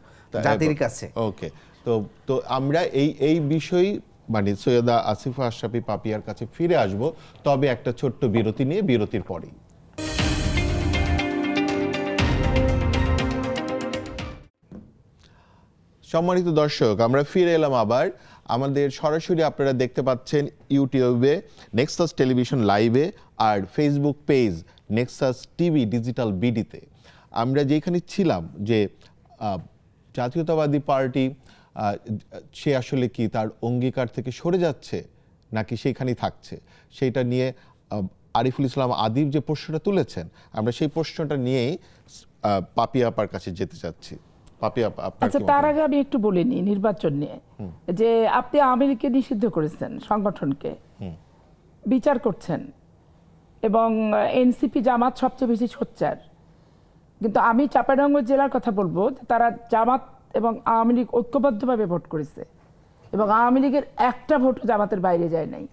S3: জাতির কাছে।
S1: ওকে, তো আমরা এই বিষয় মানে সৈয়দা আসিফা আশরাফি পাপিয়ার কাছে ফিরে আসব, তবে একটা ছোট্ট বিরতি নিয়ে, বিরতির পরেই। সম্মানিত দর্শক, আমরা ফিরে এলাম আবার। আমাদের সরাসরি আপনারা দেখতে পাচ্ছেন ইউটিউবে নেক্সাস টেলিভিশন লাইভে আর Facebook page Nexus TV digital বিডিতে। আমরা যেখানে ছিলাম যে জাতীয়তাবাদী পার্টি সে আসলে কি তার অঙ্গীকার থেকে সরে যাচ্ছে নাকি সেইখানেই থাকছে, সেইটা নিয়ে আরিফুল ইসলাম আদিব যে প্রশ্নটা তুলেছেন, আমরা সেই প্রশ্নটা নিয়েই পাপিয়া আপার কাছে যেতে চাচ্ছি। পাপিয়া আপা, আপনার
S2: আচ্ছা,
S1: কি
S2: তার
S1: মতামত?
S2: আগে আমি একটু বলে নিই নির্বাচন নিয়ে, যে আপনি আওয়ামী লীগকে নিষিদ্ধ করেছেন, সংগঠনকে বিচার করছেন, এবং এনসিপি জামাত সবচেয়ে বেশি সোচ্চার। কিন্তু আমি চাঁপাইনবাবগঞ্জ জেলার কথা বলবো, যে তারা জামাত এবং আওয়ামী লীগ ঐক্যবদ্ধভাবে ভোট করেছে, এবং আওয়ামী লীগের একটা ভোটও জামাতের বাইরে যায় নাই,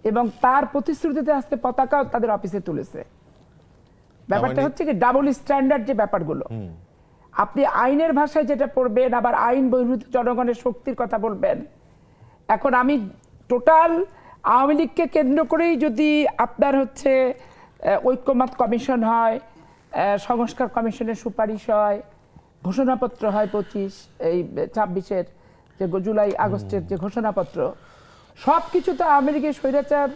S2: এবং তার প্রতিশ্রুতিতে আজকে পতাকাও তাদের অফিসে তুলেছে। ব্যাপারটা হচ্ছে কি, ডাবল স্ট্যান্ডার্ড যে ব্যাপারগুলো, আপনি আইনের ভাষায় যেটা পড়বেন, আবার আইন বহির্ভূত জনগণের শক্তির কথা বলবেন। এখন আমি টোটাল আওয়ামী লীগকে কেন্দ্র করেই যদি আপনার হচ্ছে ঐক্যমত কমিশন হয়, সংস্কার কমিশনের সুপারিশ হয়, ঘোষণাপত্র হয় 26-26 যে জুলাই আগস্টের যে ঘোষণাপত্র, সব কিছু তো আওয়ামী লীগের স্বৈরাচার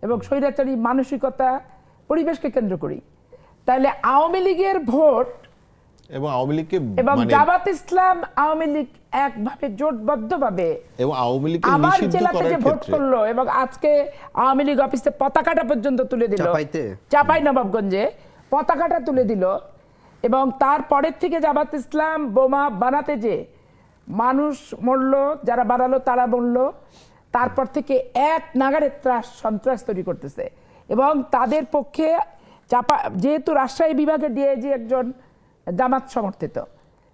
S2: এবং স্বৈরাচারী মানসিকতা পরিবেশকে কেন্দ্র করি। তাহলে আওয়ামী লীগের ভোট
S1: এবং আওয়ামী লীগকে
S2: এবং
S1: মানে
S2: জামাত ইসলাম আওয়ামী লীগ একভাবে জোটবদ্ধভাবে
S1: এবং আওয়ামী লীগকে
S2: আমার
S1: নিষিদ্ধ
S2: জেলাতে
S1: করার
S2: যে ভোট
S1: ক্ষেত্রে
S2: করলো, এবং আজকে আওয়ামী লীগ অফিসে পতাকাটা পর্যন্ত তুলে দিল,
S3: চাপাইতে?
S2: চাঁপাইনবাবগঞ্জে পতাকাটা তুলে দিল, এবং তারপরের থেকে জামাত ইসলাম বোমা বানাতে যে মানুষ মরলো, যারা বানালো তারা মরলো, তারপর থেকে এক নাগারে ত্রাস সন্ত্রাস তৈরি করতেছে। এবং তাদের পক্ষে যেহেতু রাজশাহী বিভাগের ডিআইজি একজন জামাত সমর্থিত,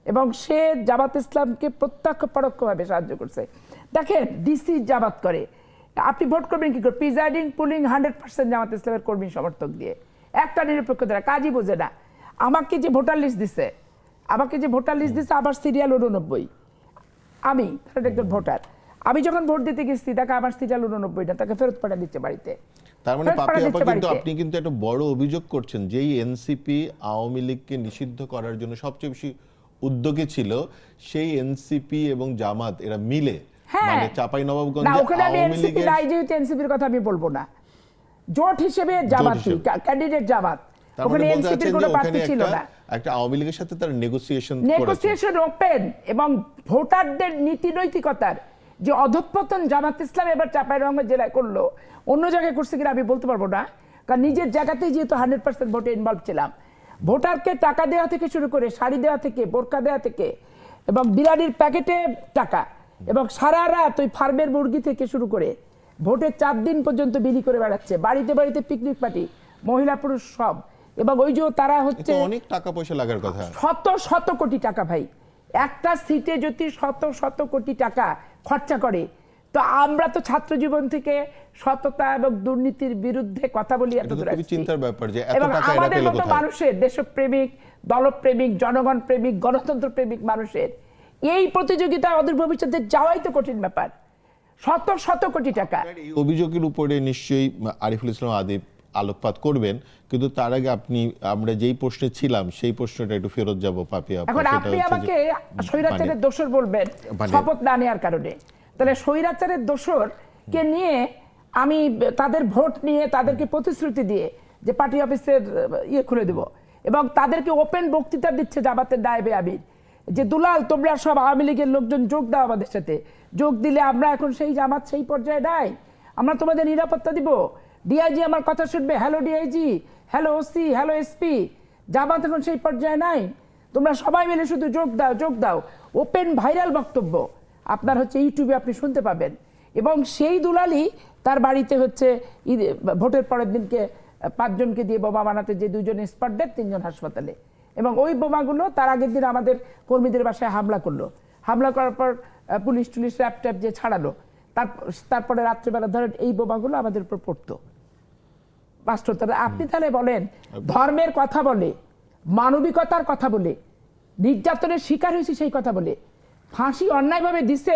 S2: এবং সে জামাত ইসলামকে প্রত্যক্ষ পরোক্ষভাবে সাহায্য করছে। দেখেন, ডিসি জামাত করে, আপনি ভোট করবেন কি করে? প্রিজাইডিং পুলিং 100% জামাত ইসলামের কর্মী সমর্থক দিয়ে, একটা নিরপেক্ষ দ্বারা কাজই বোঝে না। আমাকে যে ভোটার লিস্ট দিছে, আবার সিরিয়াল 89, আমি একজন ভোটার, আমি যখন ভোট দিতে গেছি তাকে আমার সিরিয়াল 89 না, তাকে ফেরত পাঠা দিচ্ছে বাড়িতে।
S1: তার মানে
S2: ফেরত পাঠা
S1: পাপিয়া আপা,
S2: দিচ্ছে
S1: কিন্তু
S2: বাড়িতে।
S1: আপনি কিন্তু একটা বড় অভিযোগ করছেন, যেই এনসিপি আওয়ামী লীগকে নিষিদ্ধ করার জন্য সবচেয়ে বেশি উদ্যোগী ছিল, সেই এনসিপি এবং জামাত এরা মিলে
S2: হ্যাঁ,
S1: মানে
S2: না,
S1: চাঁপাইনবাবগঞ্জে
S2: ওখানে আমি
S1: আওয়ামী
S2: এনসিপি
S1: লীগের
S2: নাই, যেহেতু এনসিপির কথা আমি বলবো না, জোট হিসেবে জামাতি
S1: হিসেবে।
S2: ক্যান্ডিডেট জামাত,
S1: তার
S2: ওখানে
S1: মানে বলতে
S2: এনসিপির
S1: চাচ্ছেন
S2: কোনো
S1: যে
S2: প্রার্থী
S1: ওখানে
S2: ছিল না।
S1: একটা আওয়ামী লীগের সাথে তারা নেগোসিয়েশন করেছে।
S2: নেগোসিয়েশন ওপেন, এবং ভোটারদের নীতি নৈতিকতার যে অধঃপতন জামাত ইসলাম এবার চাঁপাইনবাবগঞ্জ জেলায় করলো, অন্য জায়গায় করছে কিনা আমি বলতে পারবো না, কারণ নিজের জায়গাতেই যেহেতু 100% ভোটে ইনভলভ ছিলাম। ভোটারকে টাকা দেওয়া থেকে শুরু করে, শাড়ি দেওয়া থেকে, বোরকা দেওয়া থেকে, এবং বিরিয়ানির প্যাকেটে টাকা, এবং সারা রাত ওই ফার্মের মুরগি থেকে শুরু করে ভোটের 4 দিন পর্যন্ত বিলি করে বেড়াচ্ছে, বাড়িতে বাড়িতে পিকনিক পার্টি, মহিলা পুরুষ সব। এবং ওই যে তারা হচ্ছে
S1: এতে অনেক টাকা পয়সা লাগার কথা।
S2: শত শত কোটি টাকা, ভাই, একটা সিটে যদি শত শত কোটি টাকা খরচা করে, তো আমরা তো ছাত্র জীবন থেকে সততা এবং দুর্নীতির বিরুদ্ধে কথা বলি এত
S1: এটা তো
S2: দূর
S1: খুবই
S2: আসছি।
S1: চিন্তার ব্যাপার যে এত
S2: এবং
S1: টাকা এরা
S2: আমাদের
S1: পেল
S2: মতো
S1: কোথায়?
S2: মানুষের, দেশপ্রেমিক, দলপ্রেমিক, জনগণ প্রেমিক, গণতন্ত্র প্রেমিক মানুষের এই প্রতিযোগিতায় অদূর ভবিষ্যতে যাওয়াই তো কঠিন ব্যাপার। শত শত কোটি টাকা।
S1: এই অভিযোগের উপরে নিশ্চয়ই আরিফুল ইসলাম আদিব আলোকপাত করবেন, কিন্তু তার আগে আমরা যেই প্রশ্নে ছিলাম সেই প্রশ্নটা একটু ফেরত যাব পাপিয়া আপা।
S2: এখন
S1: সেটা
S2: আপনি
S1: হচ্ছে
S2: আমাকে
S1: যে
S2: স্বৈরাচারের দোষর বলবেন শপথ না নেওয়ার কারণে, তাহলে স্বৈরাচারের দোষর কে নিয়ে আমি তাদের ভোট নিয়ে তাদেরকে প্রতিশ্রুতি দিয়ে যে পার্টি অফিসের ইয়ে খুলে দেব, এবং তাদেরকে ওপেন বক্তৃতা দিচ্ছে জামাতের নায়েবে আমির যে দুলাল তোমরা সব আওয়ামী লীগের লোকজন যোগ দাও আমাদের সাথে, যোগ দিলে আমরা এখন সেই জামাত সেই পর্যায়ে নাই, আমরা তোমাদের নিরাপত্তা দিব, ডিআইজি আমার কথা শুনবে, hello DIG, hello OC, hello SP, Jamaat এখন সেই পর্যায়ে নাই, তোমরা সবাই মিলে শুধু যোগ দাও যোগ দাও। ওপেন ভাইরাল বক্তব্য আপনার হচ্ছে ইউটিউবে আপনি শুনতে পাবেন। এবং সেই দুলালি তার বাড়িতে হচ্ছে ভোটের পরের দিনকে 5 জনকে দিয়ে বোমা বানাতে, যে 2 জন স্পট ডেড, 3 জন হাসপাতালে, এবং ওই বোমাগুলো তার আগের দিন আমাদের কর্মীদের বাসায় হামলা করলো, হামলা করার পর পুলিশ টুলিশ র্যাপ ট্যাপ যে ছাড়ালো, তারপরে রাত্রিবেলা ধরেন এই বোমাগুলো আমাদের উপর পড়তো। বাস্তবতা আপনি তাহলে বলেন, ধর্মের কথা বলে, মানবিকতার কথা বলে, নির্যাতনের শিকার হয়েছে সেই কথা বলে, ফাঁসি অন্যায়ভাবে দিছে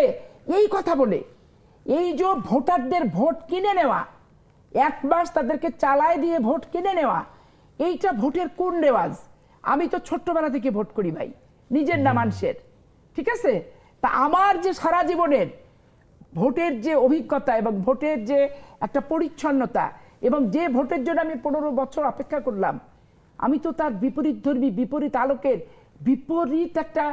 S2: এই কথা বলে, এই যে ভোটারদের ভোট কিনে নেওয়া, 1 মাস তাদেরকে চালায় দিয়ে ভোট কিনে নেওয়া, এইটা ভোটের কোন রেওয়াজ? আমি তো ছোট্টবেলা থেকে ভোট করি ভাই, নিজের না মানুষের, ঠিক আছে? তা আমার যে সারা জীবনের ভোটের যে অভিজ্ঞতা এবং ভোটের যে একটা পরিচ্ছন্নতা, এবং যে ভোটের জন্য আমি 15 বছর অপেক্ষা করলাম, আমি তো তার বিপরীত ধর্মী, বিপরীত আলোকের, বিপরীত একটা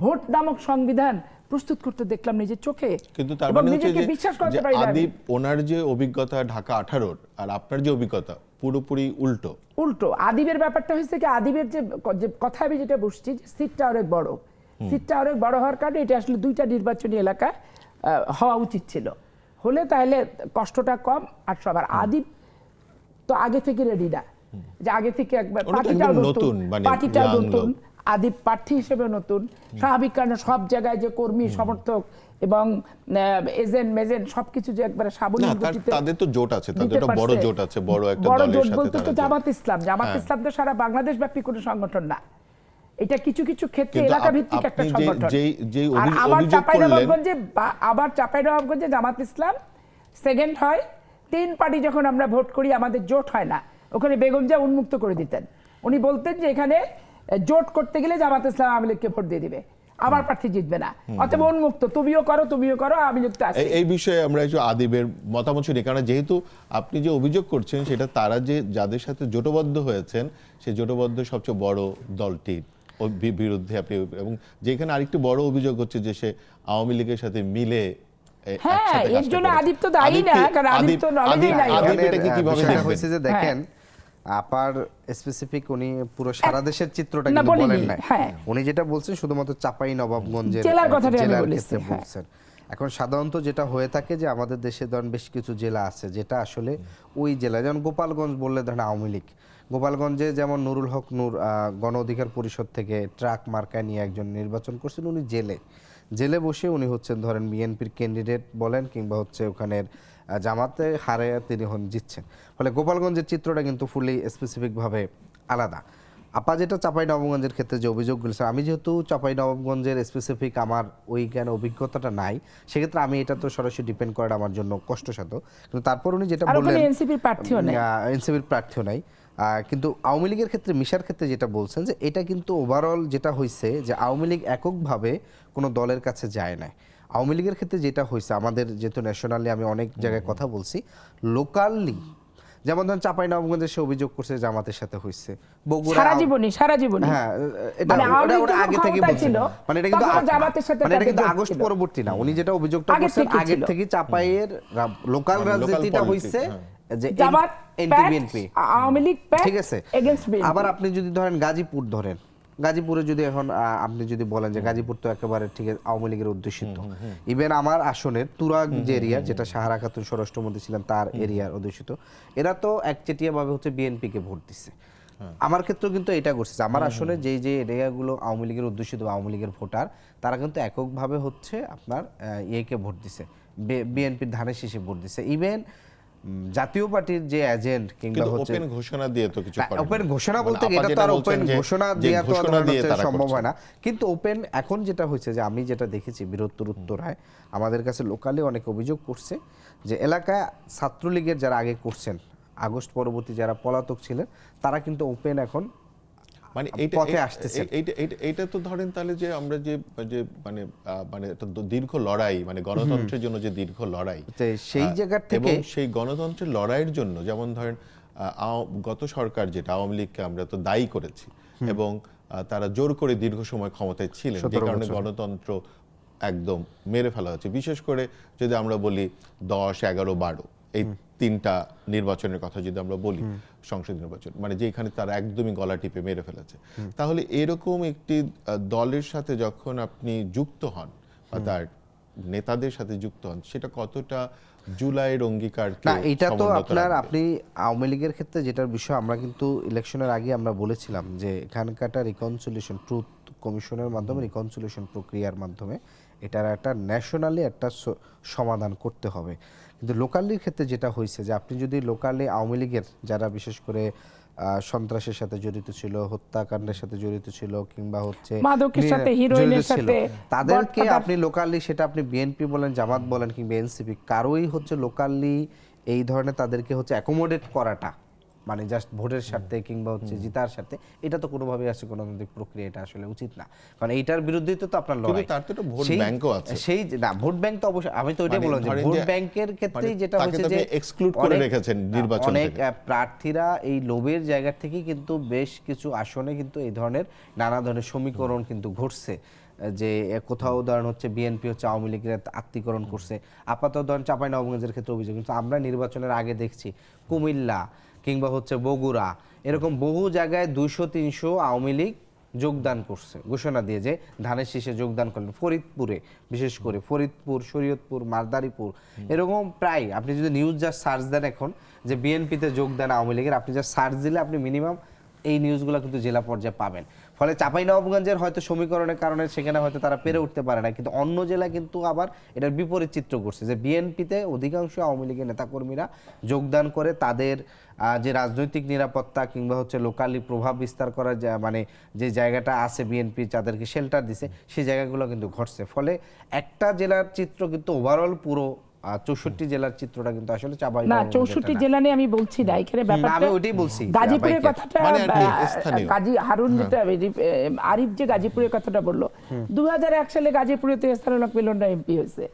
S2: ভোট নামক সংবিধান প্রস্তুত করতে দেখলাম নিজের চোখে,
S1: কিন্তু তার
S2: এবং
S1: মানে হচ্ছে
S2: নিজেকে
S1: যে
S2: বিশ্বাস করতে
S1: যে
S2: পারি না আমি।
S1: আদিব ওনার যে অভিজ্ঞতা ঢাকা 18 আর আপনার যে অভিজ্ঞতা পুরোপুরি উল্টো।
S2: উল্টো আদিবের ব্যাপারটা হয়েছে কি, আদিবের যে কথা আমি যেটা বুঝছি, যে সিটটা অনেক বড়, সিটটা অনেক বড় হওয়ার কারণে এটা আসলে 2টা নির্বাচনী এলাকা হওয়া উচিত ছিল, হলে তাহলে কষ্টটা কম আর সবার। আদিব তো আগে থেকে রেডি না, যে আগে থেকে একবার
S1: ওটা তো
S2: পার্টিটাও
S1: একদম
S2: নতুন,
S1: নতুন, মানে
S2: পার্টিটাও
S1: young
S2: নতুন,
S1: লোক।
S2: আদিব প্রার্থী হিসেবে নতুন, স্বাভাবিক কারণে সব জায়গায় যে কর্মী সমর্থক এবং এজেন্ট মেজেন্ট সবকিছু যে একবারে
S1: না
S2: সাবলীল গতিতে
S1: তাদের তো জোট আছে, তাদের
S2: দিতে
S1: একটা বড়
S2: পারছে।
S1: জোট আছে, বড় একটা
S2: বড়
S1: দলের
S2: জোট
S1: সাথে
S2: বলতে তো
S1: তারা
S2: জামাত ইসলাম, জামাত ইসলাম তো সারা বাংলাদেশ ব্যাপী কোনো সংগঠন না, এটা কিছু কিছু ক্ষেত্রে
S1: কিন্তু
S2: এলাকা ভিত্তিক একটা
S1: আপনি
S2: সংগঠন।
S1: যেই
S2: আর আবার
S1: অভিযোগ করলেন,
S2: চাঁপাইনবাবগঞ্জে জামাত ইসলাম সেকেন্ড হয়, 3 পার্টি যখন আমরা ভোট করি আমাদের জোট হয় না, ওখানে বেগম জিয়া উন্মুক্ত করে দিতেন। উনি বলতেন যে এখানে জোট করতে গেলে জামাত ইসলাম আওয়ামী লীগকে ভোট দিয়ে দিবে, আমার প্রার্থী জিতবে না, অতএব উন্মুক্ত, তুমিও করো, আওয়ামী লীগ তো আছে।
S1: এই বিষয়ে আমরা একটু আদিবের মতামত শুনি, কারণ যেহেতু আপনি যে অভিযোগ করছেন সেটা তারা যে যাদের সাথে জোটবদ্ধ হয়েছেন সেই জোটবদ্ধ সবচেয়ে বড় দলটির বিরুদ্ধে আপনি, এবং যেখানে আরেকটি বড় অভিযোগ হচ্ছে যে সে আওয়ামী লীগের সাথে মিলে
S2: হ্যাঁ,
S1: একসাথে
S2: এর
S1: কাজটা
S2: জন্য
S1: করেছে।
S2: আদিব তো দায়ী না, কারণ আদিব তো নলেজই নাই।
S1: আদিব এটাকে কিভাবে
S3: বিষয়টা
S1: দেখবেন?
S3: হয়েছে যে দেখেন, আপার স্পেসিফিক উনি পুরো সারা দেশের চিত্রটা
S2: না,
S3: কিন্তু
S2: বলিনি,
S3: বলেন নাই।
S2: হ্যাঁ।
S3: উনি যেটা বলছেন শুধুমাত্র চাপাই নবাবগঞ্জের
S2: জেলার কথাটাই আমি
S3: জেলার
S2: বলেছি,
S3: ক্ষেত্রে
S2: হ্যাঁ।
S3: বলছেন। এখন সাধারণত যেটা হয়ে থাকে যে আমাদের দেশে ধরেন বেশ কিছু জেলা আছে যেটা আসলে ওই জেলা, যেমন গোপালগঞ্জ বললে ধরেন আওয়ামী লীগ, গোপালগঞ্জে যেমন নুরুল হক নূর গণ অধিকার পরিষদ থেকে ট্রাক মার্কায় নিয়ে একজন নির্বাচন করছেন, উনি জেলে বসে উনি হচ্ছেন ধরেন বিএনপির ক্যান্ডিডেট বলেন কিংবা হচ্ছে ওখানের জামাতে হারে তিনি জিতছেন। ফলে গোপালগঞ্জের চিত্রটা কিন্তু ফুলি স্পেসিফিকভাবে আলাদা। আপা যেটা চাঁপাইনবাবগঞ্জের ক্ষেত্রে যে অভিযোগগুলো, আমি যেহেতু চাঁপাইনবাবগঞ্জের স্পেসিফিক আমার ওই জ্ঞান অভিজ্ঞতাটা নাই, সেক্ষেত্রে আমি এটা তো সরাসরি ডিপেন্ড করাটা আমার জন্য কষ্টসাধ্য। কিন্তু তারপর উনি যেটা
S2: আর ওখানে
S3: বললেন
S2: এনসিপির প্রার্থীও নেই।
S3: এনসিপির প্রার্থীও নাই, কিন্তু আওয়ামী লীগের ক্ষেত্রে মিশার ক্ষেত্রে যেটা বলছেন যে এটা কিন্তু ওভারঅল যেটা হয়েছে যে আওয়ামী লীগ এককভাবে কোনো দলের কাছে যায় না। আওয়ামী লীগের ক্ষেত্রে যেটা হয়েছে, আমাদের যেহেতু ন্যাশনালি আমি অনেক জায়গায় কথা বলছি, লোকালি যেমন ধরেন চাঁপাইনবাবগঞ্জে সে অভিযোগ করছে জামাতের সাথে হয়েছে, বগুড়া
S2: সারা জীবনী
S3: হ্যাঁ, এটা
S2: মানে আওয়ামী লীগ
S3: ওটা
S2: যখন
S3: আগে থেকে
S2: ক্ষমতায়
S3: বলছে,
S2: ছিল,
S3: মানে এটা কিন্তু
S2: তখন জামাতের সাথে
S3: মানে এটা কিন্তু
S2: তাদের জোট
S3: আগস্ট
S2: ছিল।
S3: পরবর্তী না, উনি যেটা অভিযোগটা
S2: আগের
S3: করছেন
S2: থেকে
S3: আগের
S2: ছিল।
S3: থেকে চাঁপাইয়ের লোকাল
S1: মানে
S3: রাজনীতিটা
S1: local
S3: হইছে
S1: politics,
S3: যে
S2: জামাত
S3: এনটি বিএনপি,
S2: আওয়ামী লীগ প্যাক
S3: ঠিক আছে।
S2: Against BNP.
S3: আবার আপনি যদি ধরেন গাজীপুর ধরেন, গাজীপুরে যদি এখন আপনি যদি বলেন যে গাজীপুর তো একেবারে ঠিক আওয়ামী লীগের অধ্যুষিত, ইভেন আমার আসনের তুরাগ যে এরিয়া, যেটা সাহারা খাতুন স্বরাষ্ট্রমন্ত্রী ছিলেন তার এরিয়ার অধ্যুষিত, এরা তো একচেটিয়া ভাবে হচ্ছে বিএনপি কে ভোট দিচ্ছে। আমার ক্ষেত্রেও কিন্তু এটা করছে, আমার আসলে যে এরিয়াগুলো আওয়ামী লীগের অধ্যুষিত আওয়ামী লীগের ভোটার, তারা কিন্তু এককভাবে হচ্ছে আপনার ইয়েকে ভোট দিছে, বিএনপির ধানের শীষে ভোট দিছে। ইভেন জাতীয় পার্টির যে এজেন্ট কিংবা হচ্ছে
S1: ওপেন ঘোষণা দিয়ে তো কিছু করেনি।
S3: ওপেন ঘোষণা
S1: মানে
S3: বলতে
S1: আপা
S3: এটা তো
S1: যেটা
S3: আর
S1: বলছেন
S3: ওপেন
S1: যে
S3: ঘোষণা
S1: যে
S3: দেওয়া তো
S1: ঘোষণা দিয়ে তারা
S3: সম্ভব
S1: করছে।
S3: হয় না। কিন্তু ওপেন এখন যেটা হয়েছে যে আমি যেটা দেখেছি বীরত্তর উত্তরায় আমাদের কাছে লোকালি অনেক অভিযোগ করছে যে এলাকায় ছাত্রলীগের যারা আগে করছেন, আগস্ট পরবর্তী যারা পলাতক ছিলেন, তারা কিন্তু ওপেন এখন
S1: মানে
S3: পথে আসতেছে।
S1: এইটা তো ধরেন তাহলে যে আমরা যে যে মানে মানে একটা দীর্ঘ লড়াই, মানে গণতন্ত্রের জন্য যে দীর্ঘ লড়াই,
S3: তো সেই জায়গার থেকে
S1: এবং সেই গণতন্ত্রের লড়াইয়ের জন্য যেমন ধরেন গত সরকার যেটা আওয়ামী লীগকে আমরা তো দায়ী করেছি, এবং তারা জোর করে দীর্ঘ সময় ক্ষমতায় ছিলেন, যে কারণে গণতন্ত্র একদম মেরে ফেলা হচ্ছে। বিশেষ করে যদি আমরা বলি 10, 11, 12 এই 3টা নির্বাচনের কথা যদি আমরা বলি, সংসদ নির্বাচন, মানে যেখানে তারা একদমই গলা টিপে মেরে ফেলেছে, তাহলে এরকম একটি দলের সাথে যখন আপনি যুক্ত হন বা তার নেতাদের সাথে যুক্ত হন, সেটা কতটা জুলাইয়ের অঙ্গীকার
S3: না, এটা তো আপনার আপনি আওয়ামী লীগের ক্ষেত্রে যেটার বিষয়, আমরা কিন্তু ইলেকশনের আগে আমরা বলেছিলাম যে এখানকাটা রিকনসিলিয়েশন ট্রুথ কমিশনের মাধ্যমে, রিকনসিলিয়েশন প্রক্রিয়ার মাধ্যমে এটার একটা ন্যাশনালি একটা সমাধান করতে হবে। কিন্তু লোকালির ক্ষেত্রে যেটা হয়েছে যে আপনি যদি লোকালি আওয়ামী লীগের যারা বিশেষ করে সন্ত্রাসের সাথে জড়িত ছিল, হত্যাকাণ্ডের সাথে জড়িত ছিল, কিংবা হচ্ছে
S2: মাদকের সাথে, হিরোইনের সাথে,
S3: তাদেরকে আপনি লোকালি, সেটা আপনি বিএনপি বলেন, জামাত বলেন কিংবা এনসিপি, কারোই হচ্ছে লোকালি এই ধরনের তাদেরকে হচ্ছে অ্যাকোমোডেট করাটা, মানে জাস্ট ভোটের স্বার্থে কিংবা হচ্ছে জিতার স্বার্থে, এটা তো কোনোভাবেই আসলে গণতান্ত্রিক প্রক্রিয়া, এটা আসলে উচিত না। কারণ এইটার বিরুদ্ধেই তো আপনার লড়াই।
S1: তার তো একটা ভোট ব্যাংকও আছে।
S3: সেই না, ভোট ব্যাংক তো অবশ্যই, আমি তো ওইটাই বললাম যে ভোট ব্যাংকের ক্ষেত্রেই যেটা হচ্ছে যে
S1: এক্সক্লুড করে রেখেছেন নির্বাচন
S3: অনেক
S1: থেকে।
S3: প্রার্থীরা এই লোভের জায়গা থেকে কিন্তু বেশ কিছু আসনে কিন্তু এই ধরনের নানা ধরনের সমীকরণ কিন্তু ঘটছে। যে কোথাও ধরেন হচ্ছে বিএনপি হচ্ছে আওয়ামী লীগের আত্মীকরণ করছে, আপাতত ধরেন চাঁপাইনবাবগঞ্জের ক্ষেত্রে অভিযোগ, কিন্তু আমরা নির্বাচনের আগে দেখছি কুমিল্লা কিংবা হচ্ছে বগুড়া এরকম বহু জায়গায় 200-300 আওয়ামী লীগ যোগদান করছে, ঘোষণা দিয়ে যে ধানের শীষে যোগদান করলেন। ফরিদপুরে বিশেষ করে ফরিদপুর, শরীয়তপুর, মাদারীপুর এরকম প্রায়, আপনি যদি নিউজ যা সার্চ দেন এখন যে বিএনপিতে যোগদান আওয়ামী লীগের, আপনি যা সার্চ দিলে আপনি মিনিমাম এই নিউজগুলো কিন্তু জেলা পর্যায়ে পাবেন। ফলে চাঁপাইনবাবগঞ্জের হয়তো সমীকরণের কারণে সেখানে হয়তো তারা পেরে উঠতে পারে না, কিন্তু অন্য জেলা কিন্তু আবার এটার বিপরীত চিত্র করছে যে বিএনপিতে অধিকাংশ আওয়ামী লীগের নেতাকর্মীরা যোগদান করে তাদের যে রাজনৈতিক নিরাপত্তা কিংবা হচ্ছে লোকালি প্রভাব বিস্তার করার মানে যে জায়গাটা আছে বিএনপি যাদেরকে শেল্টার দিছে সেই জায়গাগুলো কিন্তু ঘটছে। ফলে একটা জেলার চিত্র কিন্তু ওভারঅল পুরো 64 জেলার চিত্রটা কিন্তু আসলে
S2: না 64 জেলা নিয়ে আমি বলছি না, এখানে ব্যাপারটা
S3: আমি ওইটাই বলছি
S2: গাজীপুরের কথাটা
S1: মানে আর কি স্থানীয়।
S2: গাজী হারুন যেটা আরিফ যে গাজীপুরের কথাটা বললো, 2001 সালে গাজীপুরে তো এহসানুল হক মিলনরা এমপি হয়েছে,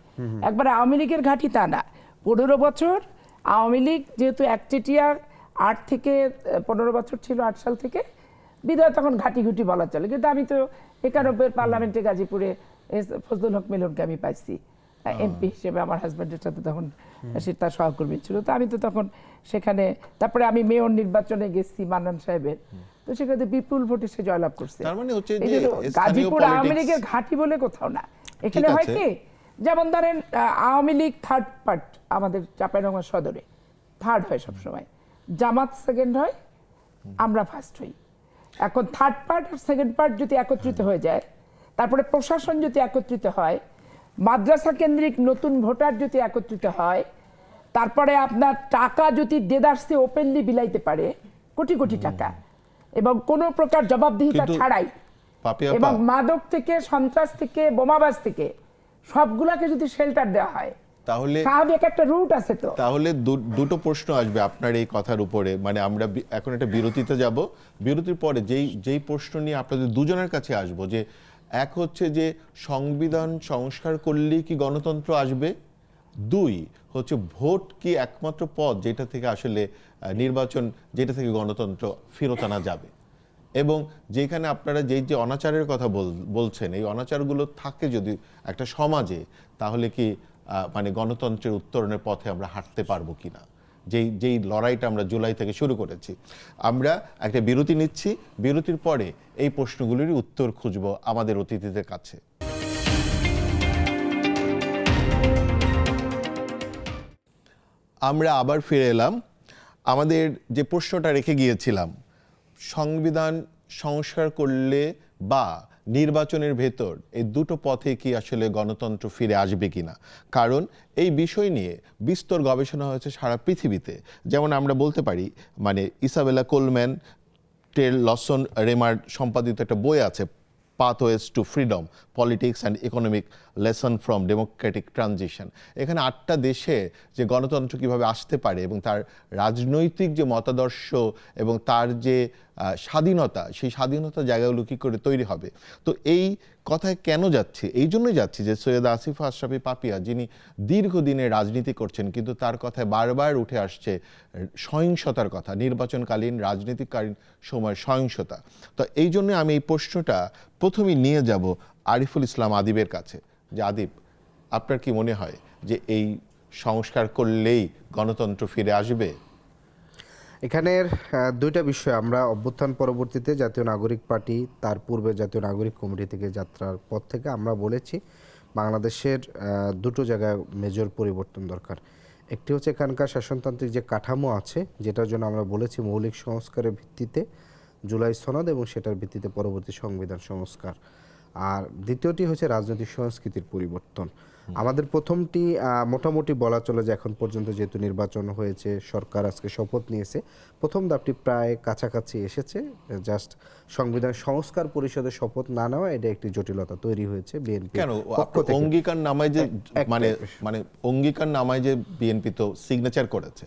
S2: একবার আওয়ামী লীগের ঘাঁটি তা না। 15 বছর আওয়ামী লীগ যেহেতু একচেটিয়া 8 থেকে 15 বছর ছিল, 8 সাল থেকে বিদায়, তখন ঘাটি ঘুটি বলা চলে। কিন্তু আমি তো 91 পার্লামেন্টে গাজীপুরে ফজলুল হক মিলনকে আমি পাইছি এমপি হিসেবে, আমার হাজব্যান্ডের সাথে তখন সে তার সহকর্মী ছিল, তো আমি তো তখন সেখানে, তারপরে আমি মেয়র নির্বাচনে গেছি মান্নান সাহেবের, তো সেখানে বিপুল ভোটে সে জয়লাভ করছে।
S1: তার মানে হচ্ছে
S2: এই
S1: যে
S2: জন্য গাজীপুর আওয়ামী
S1: politics-
S2: লীগের ঘাঁটি বলে কোথাও না। এখানে
S1: ঠিক
S2: হয়
S1: আছে।
S2: কি, যেমন ধরেন আওয়ামী লীগ থার্ড পার্ট আমাদের চাঁপাইনবাবগঞ্জ সদরে থার্ড হয় সবসময়, জামাত সেকেন্ড হয়, আমরা ফার্স্ট হই। এখন থার্ড পার্ট আর সেকেন্ড পার্ট যদি একত্রিত হয়ে যায়, তারপরে প্রশাসন যদি একত্রিত হয়, মাদ্রাসা কেন্দ্রিক নতুন ভোটার যদি একত্রিত হয়, তারপরে আপনার টাকা যদি দেদারসে ওপেনলি বিলাইতে পারে কোটি কোটি টাকা, এবং কোনো প্রকার জবাবদিহিতা
S1: কিন্তু
S2: ছাড়াই,
S1: পাপি আপা,
S2: এবং মাদক থেকে, সন্ত্রাস থেকে, বোমাবাজ থেকে সবগুলাকে যদি শেল্টার দেওয়া হয়,
S1: তাহলে
S2: স্বাভাবিক একটা রুট আছে। তো
S1: তাহলে দুটো প্রশ্ন আসবে আপনার এই কথার উপরে, মানে আমরা এখন একটা বিরতিতে যাব, বিরতির পরে যেই প্রশ্ন নিয়ে আপনাদের দুজনের কাছে আসবো, যে এক হচ্ছে যে সংবিধান সংস্কার করলেই কি গণতন্ত্র আসবে, দুই হচ্ছে ভোট কি একমাত্র পথ যেটা থেকে আসলে নির্বাচন, যেটা থেকে গণতন্ত্র ফেরত আনা যাবে, এবং যেখানে আপনারা যে অনাচারের কথা বলছেন, এই অনাচারগুলো থাকে যদি একটা সমাজে, তাহলে কি মানে গণতন্ত্রের উত্তরণের পথে আমরা হাঁটতে পারবো কিনা, যেই লড়াইটা আমরা জুলাই থেকে শুরু করেছি। আমরা একটা বিরতি নিচ্ছি, বিরতির পরে এই প্রশ্নগুলির উত্তর খুঁজব আমাদের অতিথিদের কাছে। আমরা আবার ফিরে এলাম। আমাদের যে প্রশ্নটা রেখে গিয়েছিলাম, সংবিধান সংস্কার করলে বা নির্বাচনের ভেতর, এই দুটো পথে কি আসলে গণতন্ত্র ফিরে আসবে কিনা, কারণ এই বিষয় নিয়ে বিস্তর গবেষণা হয়েছে সারা পৃথিবীতে। যেমন আমরা বলতে পারি, মানে ইসাবেলা কোলম্যান, টেল লসন রেমার সম্পাদিত একটা বই আছে, pathways two freedom, politics and economic lesson from Democratic transition. এখানে 8টা দেশে যে গণতন্ত্র কিভাবে আসতে পারে এবং তার রাজনৈতিক যে মতাদর্শ এবং তার যে স্বাধীনতা, সেই স্বাধীনতা জায়গাগুলো কী করে তৈরি হবে। তো এই কথায় কেন যাচ্ছি, এই জন্যই যাচ্ছি যে সৈয়দা আসিফা আশরাফি পাপিয়া, যিনি দীর্ঘদিনের রাজনীতি করছেন, কিন্তু তার কথায় বারবার উঠে আসছে সহিংসতার কথা, নির্বাচনকালীন রাজনীতিকালীন সময়ের সহিংসতা। তো এই জন্য আমি এই প্রশ্নটা প্রথমেই নিয়ে যাব আরিফুল ইসলাম আদিবের কাছে, যে আদিব, আপনার কি মনে হয় যে এই সংস্কার করলেই গণতন্ত্র ফিরে আসবে?
S3: এখানের দুইটা বিষয়, আমরা অভ্যুত্থান পরবর্তীতে জাতীয় নাগরিক পার্টি, তার পূর্বে জাতীয় নাগরিক কমিটি থেকে যাত্রার পর থেকে আমরা বলেছি বাংলাদেশের দুটো জায়গায় মেজর পরিবর্তন দরকার। একটি হচ্ছে এখানকার শাসনতান্ত্রিক যে কাঠামো আছে, যেটার জন্য আমরা বলেছি মৌলিক সংস্কারের ভিত্তিতে জুলাই সনদ এবং সেটার ভিত্তিতে পরবর্তী সংবিধান সংস্কার। আর দ্বিতীয়টি হচ্ছে রাজনৈতিক সংস্কৃতির পরিবর্তন। আমাদের প্রথমটি মোটামুটি বলা চলে যে এখন পর্যন্ত যেহেতু নির্বাচন হয়েছে, সরকার আজকে শপথ নিয়েছে, প্রথম ধাপটি প্রায় কাছাকাছি এসেছে। জাস্ট সংবিধান সংস্কার পরিষদের শপথ না নেওয়া, এটা একটি জটিলতা তৈরি হয়েছে বিএনপি
S1: কেন অঙ্গীকার নামায় যে মানে অঙ্গীকার নামায় যে বিএনপি তো সিগনেচার করেছে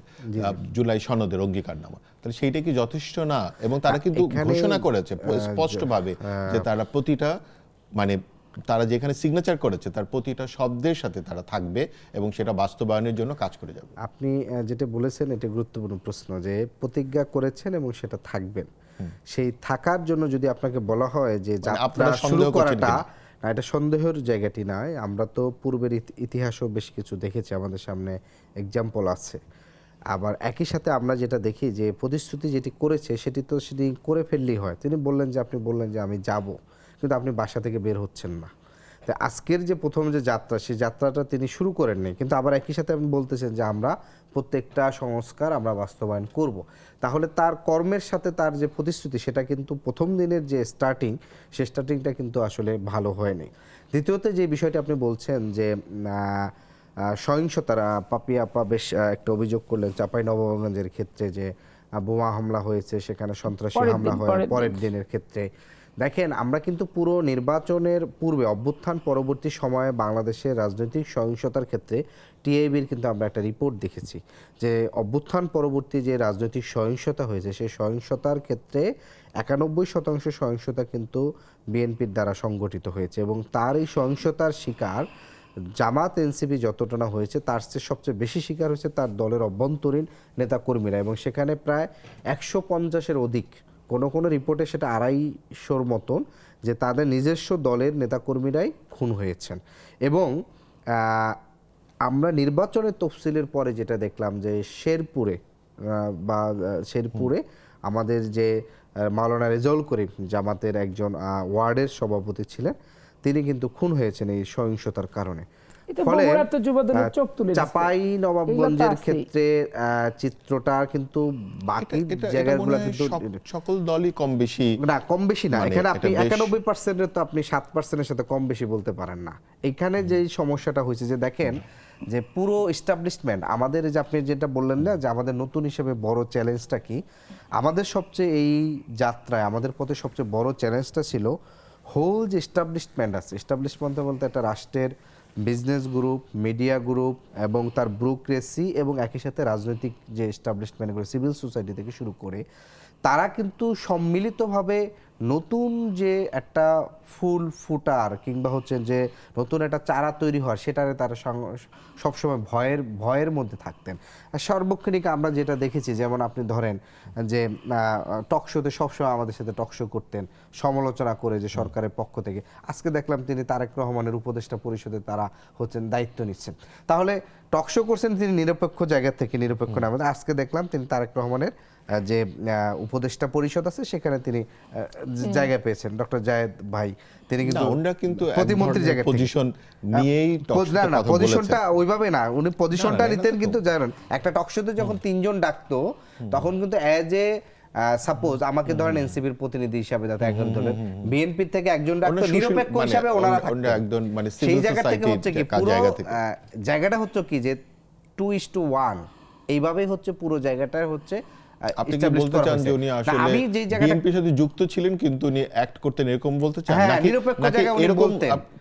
S1: জুলাই সনদের অঙ্গীকার নামা, তাহলে সেইটা কি যথেষ্ট না? এবং তারা কিন্তু ঘোষণা করেছে স্পষ্টভাবে যে তারা প্রতিটা, মানে তারা যেখানে সিগনেচার করেছে তার প্রতিটা শব্দের সাথে তারা থাকবে এবং সেটা বাস্তবায়নের জন্য কাজ করে যাবে।
S3: আপনি যেটা বলেছেন এটা গুরুত্বপূর্ণ প্রশ্ন, যে প্রতিজ্ঞা করেছেন এবং সেটা থাকবেন। সেই থাকার জন্য যদি আপনাকে বলা হয় যে যাত্রা শুরু করাটা না, এটা সন্দেহের জায়গাটি নয়। আমরা তো পূর্বের ইতিহাসও বেশ কিছু দেখেছি, আমাদের সামনে এক্সাম্পল আছে। আবার একই সাথে আমরা যেটা দেখি যে প্রতিশ্রুতি যেটি করেছে সেটি করে ফেললেই হয়। তিনি বললেন যে আমি যাব, কিন্তু আপনি বাসা থেকে বের হচ্ছেন না। তো আজকের যে প্রথম যে যাত্রা, সেই যাত্রাটা তিনি শুরু করেননি, কিন্তু আবার একই সাথে আপনি বলতেছেন যে আমরা প্রত্যেকটা সংস্কার আমরা বাস্তবায়ন করব। তাহলে তার কর্মের সাথে তার যে প্রতিশ্রুতি, সেটা কিন্তু প্রথম দিনের যে স্টার্টিং, সেই স্টার্টিংটা কিন্তু আসলে ভালো হয়নি। দ্বিতীয়ত যে বিষয়টি আপনি বলছেন যে সহিংসতারা, পাপি আপা বেশ একটা অভিযোগ করলেন চাঁপাইনবাবগঞ্জের ক্ষেত্রে যে বোমা হামলা হয়েছে, সেখানে সন্ত্রাসী হামলা হয় পরের দিনের ক্ষেত্রে। দেখেন, আমরা কিন্তু পুরো নির্বাচনের পূর্বে, অভ্যুত্থান পরবর্তী সময়ে বাংলাদেশের রাজনৈতিক সহিংসতার ক্ষেত্রে টিআইবির কিন্তু আমরা একটা রিপোর্ট দেখেছি যে অভ্যুত্থান পরবর্তী যে রাজনৈতিক সহিংসতা হয়েছে, সেই সহিংসতার ক্ষেত্রে 91% সহিংসতা কিন্তু বিএনপির দ্বারা সংগঠিত হয়েছে, এবং তার এই সহিংসতার শিকার জামাত এনসিপি যতটা না হয়েছে, তার চেয়ে সবচেয়ে বেশি শিকার হয়েছে তার দলের অভ্যন্তরীণ নেতাকর্মীরা, এবং সেখানে প্রায় 150-এর অধিক, কোনো রিপোর্টে সেটা 250-র মতন, যে তাদের নিজস্ব দলের নেতাকর্মীরাই খুন হয়েছেন। এবং আমরা নির্বাচনের তফসিলের পরে যেটা দেখলাম যে শেরপুরে আমাদের যে মাওলানা রেজাউল করিম, জামাতের একজন ওয়ার্ডের সভাপতি ছিলেন, তিনি কিন্তু খুন হয়েছেন এই সহিংসতার কারণে। ফলে চাঁপাইনবাবগঞ্জের ক্ষেত্রে চিত্রটা কিন্তু বাকি জায়গাগুলো কিন্তু
S1: সকল দলই কম বেশি
S3: না, এখানে আপনি 91%-এর তো আপনি 7%-এর সাথে কম বেশি বলতে পারেন না। এখানে যে সমস্যাটা হয়েছে যে দেখেন যে পুরো এস্টাবলিশমেন্ট আমাদের, যে আপনি যেটা বললেন না যে আমাদের নতুন হিসেবে বড় চ্যালেঞ্জটা কি, আমাদের সবচেয়ে এই যাত্রায় আমাদের পথে সবচেয়ে বড় চ্যালেঞ্জটা ছিল হোল যে এস্টাবলিশমেন্ট আছে, এস্টাবলিশমেন্ট বলতে একটা রাষ্ট্রের বিজনেস গ্রুপ, মিডিয়া গ্রুপ এবং তার ব্যুরোক্রেসি, এবং একই সাথে রাজনৈতিক যে এস্টাবলিশমেন্টগুলো, সিভিল সোসাইটি থেকে শুরু করে, তারা কিন্তু সম্মিলিতভাবে নতুন যে একটা ফুল ফুটার কিংবা হচ্ছে যে নতুন একটা চারা তৈরি হয়, সেটারে তারা সবসময় ভয়ের মধ্যে থাকতেন। আর সার্বক্ষণিক আমরা যেটা দেখেছি, যেমন আপনি ধরেন যে টকশোতে সবসময় আমাদের সাথে টকশো করতেন সমালোচনা করে যে সরকারের পক্ষ থেকে। আজকে দেখলাম তিনি তারেক রহমানের উপদেষ্টা পরিষদে তারা হচ্ছেন, দায়িত্ব নিচ্ছেন। তাহলে টকশো করছেন তিনি নিরপেক্ষ জায়গা থেকে, নিরপেক্ষ না। আজকে দেখলাম তিনি তারেক রহমানের যে উপদেষ্টা পরিষদ আছে, সেখানে তিনি জায়গা পেয়েছেন। ডক্টর জায়েদ ভাই, তিনি কিন্তু প্রতিমন্ত্রী জায়গা পজিশন নিয়েই পজিশনটা ওইভাবে না, উনি পজিশনটা নিতেন, কিন্তু জানেন একটা টকশোতে যখন 3 জন ডাকতো, তখন কিন্তু অ্যাজ এ সাপোজ আমাকে ধরেন এনসিপির প্রতিনিধি হিসাবে, যাতে একজন দলের বিএনপি থেকে একজন ডাক্তার নিরপেক্ষ হিসাবে ওনারা থাকতেন, সেই জায়গা থেকে হচ্ছে কি পুরো জায়গাটা হচ্ছে কি যে 2:1 এইভাবে হচ্ছে পুরো জায়গাটা হচ্ছে।
S1: আপনি কি বলতে চান যে উনি আসলে বিএনপির সাথে যুক্ত ছিলেন কিন্তু উনি অ্যাক্ট করতেন, এরকম বলতে চান? নাকি এরকম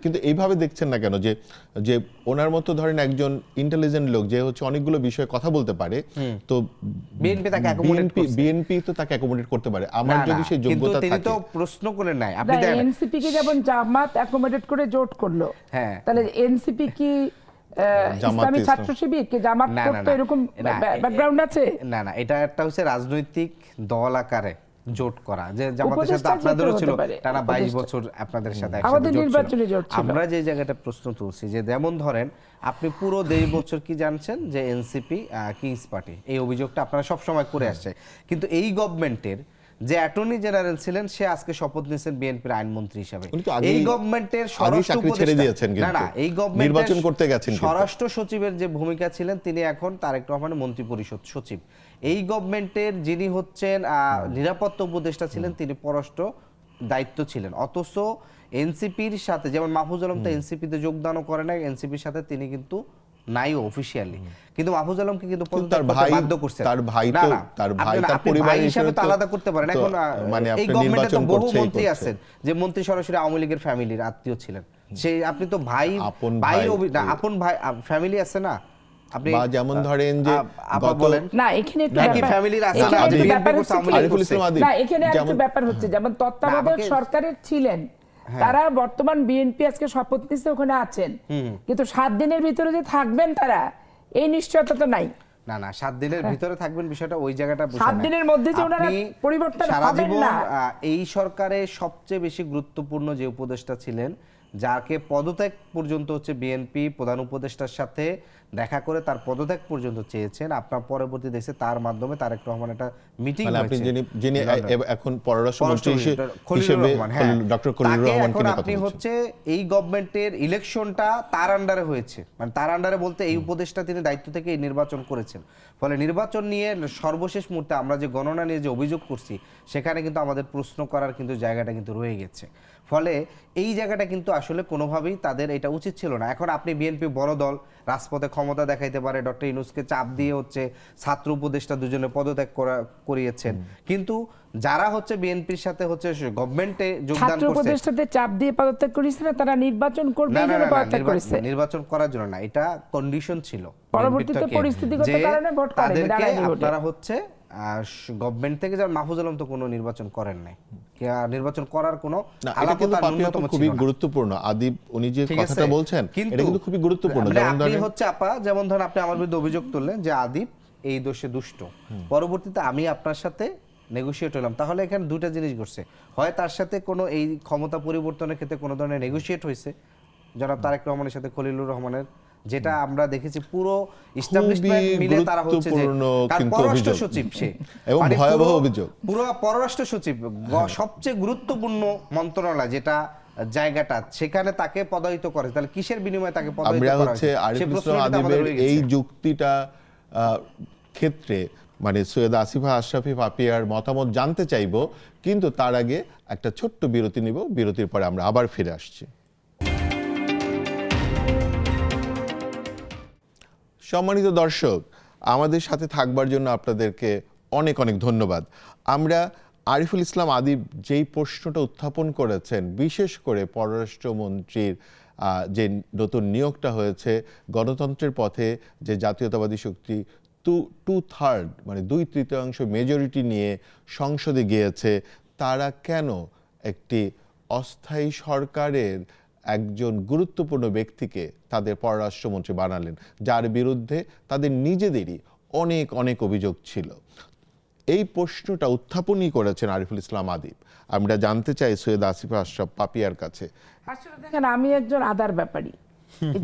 S1: কিন্তু এইভাবে দেখছেন না কেন যে ওনার মতো ধরেন একজন ইন্টেলিজেন্ট লোক যে হচ্ছে অনেকগুলো বিষয়ে কথা বলতে পারে, তো বিএনপি তো তাকে অ্যাকোমোডেট করতে পারে। আমার যদি সেই যোগ্যতা থাকে,
S2: তিনি তো প্রশ্ন করে নাই। আপনি দেখেন এনসিপি কে যেমন জামাত অ্যাকোমোডেট করে জোট করলো, তাহলে এনসিপি কি ইসলামী ছাত্র শিবির কি জামাত করতে এরকম ব্যাকগ্রাউন্ড আছে? না, এটা একটা হচ্ছে রাজনৈতিক দল আকারে জোট করা, যে জামাতের সাথে আপনাদেরও ছিল টানা 22 বছর, আপনাদের সাথে একসাথে নির্বাচনী জোট ছিল। আমরা যে জায়গাটা প্রশ্ন তুলছি যে যেমন ধরেন আপনি পুরো 1.5 বছর কি জানছেন যে এনসিপি কিংস পার্টি, এই অভিযোগটা আপনারা সব সময় করে আসছে, কিন্তু এই গভর্নমেন্টের যে অ্যাটর্নি জেনারেল ছিলেন, সে আজকে শপথ নিয়েছেন বিএনপির আইনমন্ত্রী হিসেবে। এই গভর্নমেন্টের নির্বাচন করতে গেছেন, স্বরাষ্ট্র সচিবের যে ভূমিকা ছিলেন, তিনি এখন তারেক রহমানের মন্ত্রী পরিষদ সচিব। এই গভর্নমেন্টের যিনি হচ্ছেন নিরাপত্তা উপদেষ্টা ছিলেন, তিনি পররাষ্ট্র দায়িত্ব ছিলেন। অথচ এনসিপির সাথে, যেমন মাহফুজ আলম তো এনসিপিতে যোগদানও করে না, এনসিপির সাথে তিনি কিন্তু নাই অফিশিয়ালি, কিন্তু মাহফুজ আলমকে কিন্তু বাধ্য করছে। তার ভাই তার পরিবার হিসেবে তো আলাদা করতে পারেন। এখন এই গভর্নমেন্টে তো বহু মন্ত্রী আছেন যে মন্ত্রী সরাসরি আওয়ামী লীগের ফ্যামিলির আত্মীয় ছিলেন, সেই আপনি তো আপন ভাই ফ্যামিলি আছে না, আপনি যেমন ধরেন যে বলেন না, এখানে একটু ফ্যামিলির আছে না, আরিফুল ইসলাম আদি, না এখানে একটা ব্যাপার হচ্ছে, যেমন তত্ত্বাবধায়ক সরকারের ছিলেন তারা, বর্তমান বিএনপি আজকে শপথ নিচ্ছে, ওখানে আছেন, কিন্তু 7 দিনের ভিতরে যে থাকবেন তারা, এই নিশ্চয়তা তো নাই। না 7 দিনের ভিতরে থাকবেন, বিষয়টা ওই জায়গাটা বুঝেন। 7 দিনের মধ্যে যে ওনারা পরিবর্তন হবেন না। এই সরকারে সবচেয়ে বেশি গুরুত্বপূর্ণ যে উপদেষ্টা ছিলেন
S3: যাকে পদত্যাগ পর্যন্ত হচ্ছে বিএনপি প্রধান উপদেষ্টার সাথে দেখা করে তার পদত্যাগ পর্যন্ত চেয়েছেন, আপনার পরবর্তী দেশে তার মাধ্যমে তারেক রহমান একটা মিটিং
S1: মানে আপনি
S3: হয়েছে
S1: যিনি এখন পররাষ্ট্রমন্ত্রী হিসেবে ডক্টর খলিলুর রহমানকে নিয়ে কথা
S3: আপনি
S1: বলছেন।
S3: হচ্ছে এই গভর্নমেন্টের ইলেকশনটা তার আন্ডারে হয়েছে, মানে তার আন্ডারে বলতে এই উপদেষ্টা তিনি দায়িত্ব থেকে এই নির্বাচন করেছেন। ফলে নির্বাচন নিয়ে সর্বশেষ মুহূর্তে আমরা যে গণনা নিয়ে যে অভিযোগ করছি সেখানে কিন্তু আমাদের প্রশ্ন করার কিন্তু জায়গাটা কিন্তু রয়ে গেছে। ফলে এই জায়গাটা কিন্তু আসলে কোনোভাবেই তাদের এটা উচিত ছিল না। এখন আপনি বিএনপি বড় দল, রাজপথে ক্ষমতা দেখাইতে পারে, ডক্টর ইউনূসকে চাপ দিয়ে হচ্ছে ছাত্র উপদেষ্টা দুজনে পদত্যাগ করিয়েছেন, কিন্তু যারা হচ্ছে বিএনপির সাথে হচ্ছে গভর্নমেন্টে যোগদান
S2: ছাত্র
S3: করছে,
S2: উপদেষ্টাদের চাপ দিয়ে পদত্যাগ করেছে না, তারা নির্বাচন করবে
S3: না
S2: এই
S3: না
S2: জন্য
S3: না,
S2: পদত্যাগ করেছে।
S3: নির্বাচন করার জন্য না, এটা কন্ডিশন ছিল
S2: পরবর্তীতে
S3: বিএনপির থেকে,
S2: পরিস্থিতিগত
S3: যে
S2: কারণে ভোট করেনি,
S3: তাদেরকে
S2: দাঁড়ায়নি ভোটে।
S3: আপনারা হচ্ছে গভর্নমেন্ট থেকে যেমন মাহফুজ আলম তো কোনো নির্বাচন করেন নাই, নির্বাচন করার কোনো
S1: না, এটা কিন্তু পাপিয়া আপা খুবই গুরুত্বপূর্ণ। আদিব উনি যে কথাটা বলছেন এটা কিন্তু খুবই গুরুত্বপূর্ণ। যেমন
S3: আপনি হচ্ছে আপা, যেমন ধরেন আপনি আমার বিরুদ্ধে অভিযোগ তুললেন যে আদিব এই দোষে দুষ্ট, পরবর্তীতে আমি আপনার সাথে নেগোশিয়েট হলাম, তাহলে এখানে দুটো জিনিস ঘটছে। হয় তার সাথে কোনো এই ক্ষমতা পরিবর্তনের ক্ষেত্রে কোনো ধরনের নেগোশিয়েট হয়েছে জনাব তারেক রহমানের সাথে খলিলুর রহমানের, যেটা আমরা দেখেছি পুরো এস্টাবলিশমেন্ট মিলে তারা হচ্ছে যে পররাষ্ট্র সচিব সে,
S1: এবং ভয়াবহ অভিযোগ,
S3: পুরো পররাষ্ট্র সচিব সবচেয়ে গুরুত্বপূর্ণ মন্ত্রণালয় যেটা জায়গাটা, সেখানে তাকে পদায়িত করে, তাহলে কিসের বিনিময়ে তাকে পদায়িত করা হচ্ছে?
S1: আরিফুল ইসলাম আদিবের এই যুক্তিটা ক্ষেত্রে মানে সৈয়দ আসিফা আশরাফি পাপিয়ার মতামত জানতে চাইবো, কিন্তু তার আগে একটা ছোট্ট বিরতি নিব। বিরতির পরে আমরা আবার ফিরে আসছি। সম্মানিত দর্শক, আমাদের সাথে থাকবার জন্য আপনাদেরকে অনেক অনেক ধন্যবাদ। আমরা আরিফুল ইসলাম আদিব যেই প্রশ্নটা উত্থাপন করেছেন, বিশেষ করে পররাষ্ট্রমন্ত্রীর যে নতুন নিয়োগটা হয়েছে, গণতন্ত্রের পথে যে জাতীয়তাবাদী শক্তি 2/3 মানে 2/3 মেজরিটি নিয়ে সংসদে গিয়েছে, তারা কেন একটি অস্থায়ী সরকারের একজন গুরুত্বপূর্ণ ব্যক্তিকে তাদের পররাষ্ট্রমন্ত্রী বানালেন, যার বিরুদ্ধে তাদের নিজেদেরই অনেক অনেক অভিযোগ ছিল। এই প্রশ্নটা উত্থাপনই করেছেন আরিফুল ইসলাম আদিব। আমরা জানতে চাই সৈয়দ আসিফা আশরাফ পাপিয়ার কাছে।
S2: আসলে দেখেন, আমি একজন আদার ব্যাপারী,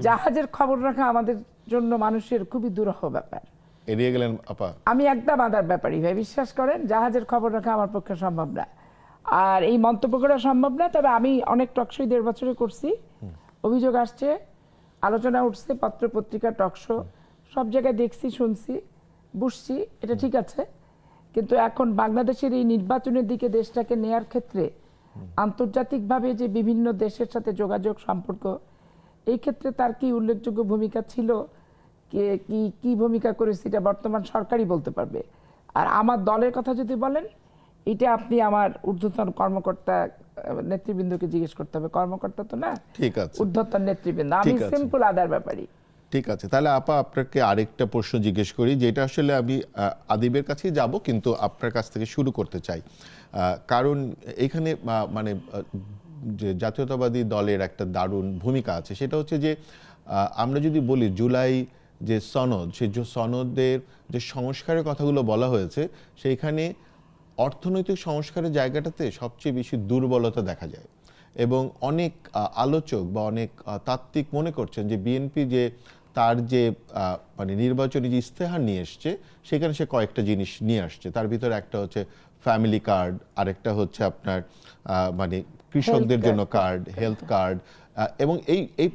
S2: জাহাজের খবর রাখা আমাদের জন্য মানুষের খুবই দুরূহ ব্যাপার।
S1: এড়িয়ে গেলেন আপা।
S2: আমি একদম আদার ব্যাপারী ভাই, বিশ্বাস করেন, জাহাজের খবর রাখা আমার পক্ষে সম্ভব না, আর এই মন্তব্য করা সম্ভব না। তবে আমি অনেক টকশো 1.5 বছরে করছি, অভিযোগ আসছে, আলোচনা উঠছে, পত্র পত্রিকা, টকশো, সব জায়গায় দেখছি, শুনছি, বুঝছি, এটা ঠিক আছে। কিন্তু এখন বাংলাদেশের এই নির্বাচনের দিকে দেশটাকে নেয়ার ক্ষেত্রে আন্তর্জাতিকভাবে যে বিভিন্ন দেশের সাথে যোগাযোগ সম্পর্ক, এই ক্ষেত্রে তার কি উল্লেখযোগ্য ভূমিকা ছিল, কি ভূমিকা করেছে, এটা বর্তমান সরকারই বলতে পারবে। আর আমার দলের কথা যদি বলেন, এটা আপনি আমার ঊর্ধ্বতন কর্মকর্তা নেতৃবৃন্দকে জিজ্ঞেস করতে হবে, কর্মকর্তা তো না,
S1: ঠিক আছে,
S2: ঊর্ধ্বতন নেতৃবৃন্দ। আমি সিম্পল আদার ব্যাপারই।
S1: ঠিক আছে, তাহলে আপা আপনাকে আরেকটা প্রশ্ন জিজ্ঞেস করি, যেটা আসলে আমি আদিবের কাছেই যাব, কিন্তু আপনার কাছ থেকে শুরু করতে চাই। কারণ এখানে মানে যে জাতীয়তাবাদী দলের একটা দারুণ ভূমিকা আছে, সেটা হচ্ছে যে আমরা যদি বলি জুলাই যে সনদ, সেই সনদের যে সংস্কারের কথাগুলো বলা হয়েছে, সেইখানে অর্থনৈতিক সংস্কারের জায়গাটাতে সবচেয়ে বেশি দুর্বলতা দেখা যায়। এবং অনেক আলোচক বা অনেক তাত্ত্বিক মনে করছেন যে বিএনপি যে তার যে মানে নির্বাচনী যে ইস্তেহার নিয়ে এসছে, সেখানে সে কয়েকটা জিনিস নিয়ে আসছে। তার ভিতরে একটা হচ্ছে ফ্যামিলি কার্ড, আরেকটা হচ্ছে আপনার মানে কৃষকদের জন্য কার্ড, হেলথ কার্ড, এবং এই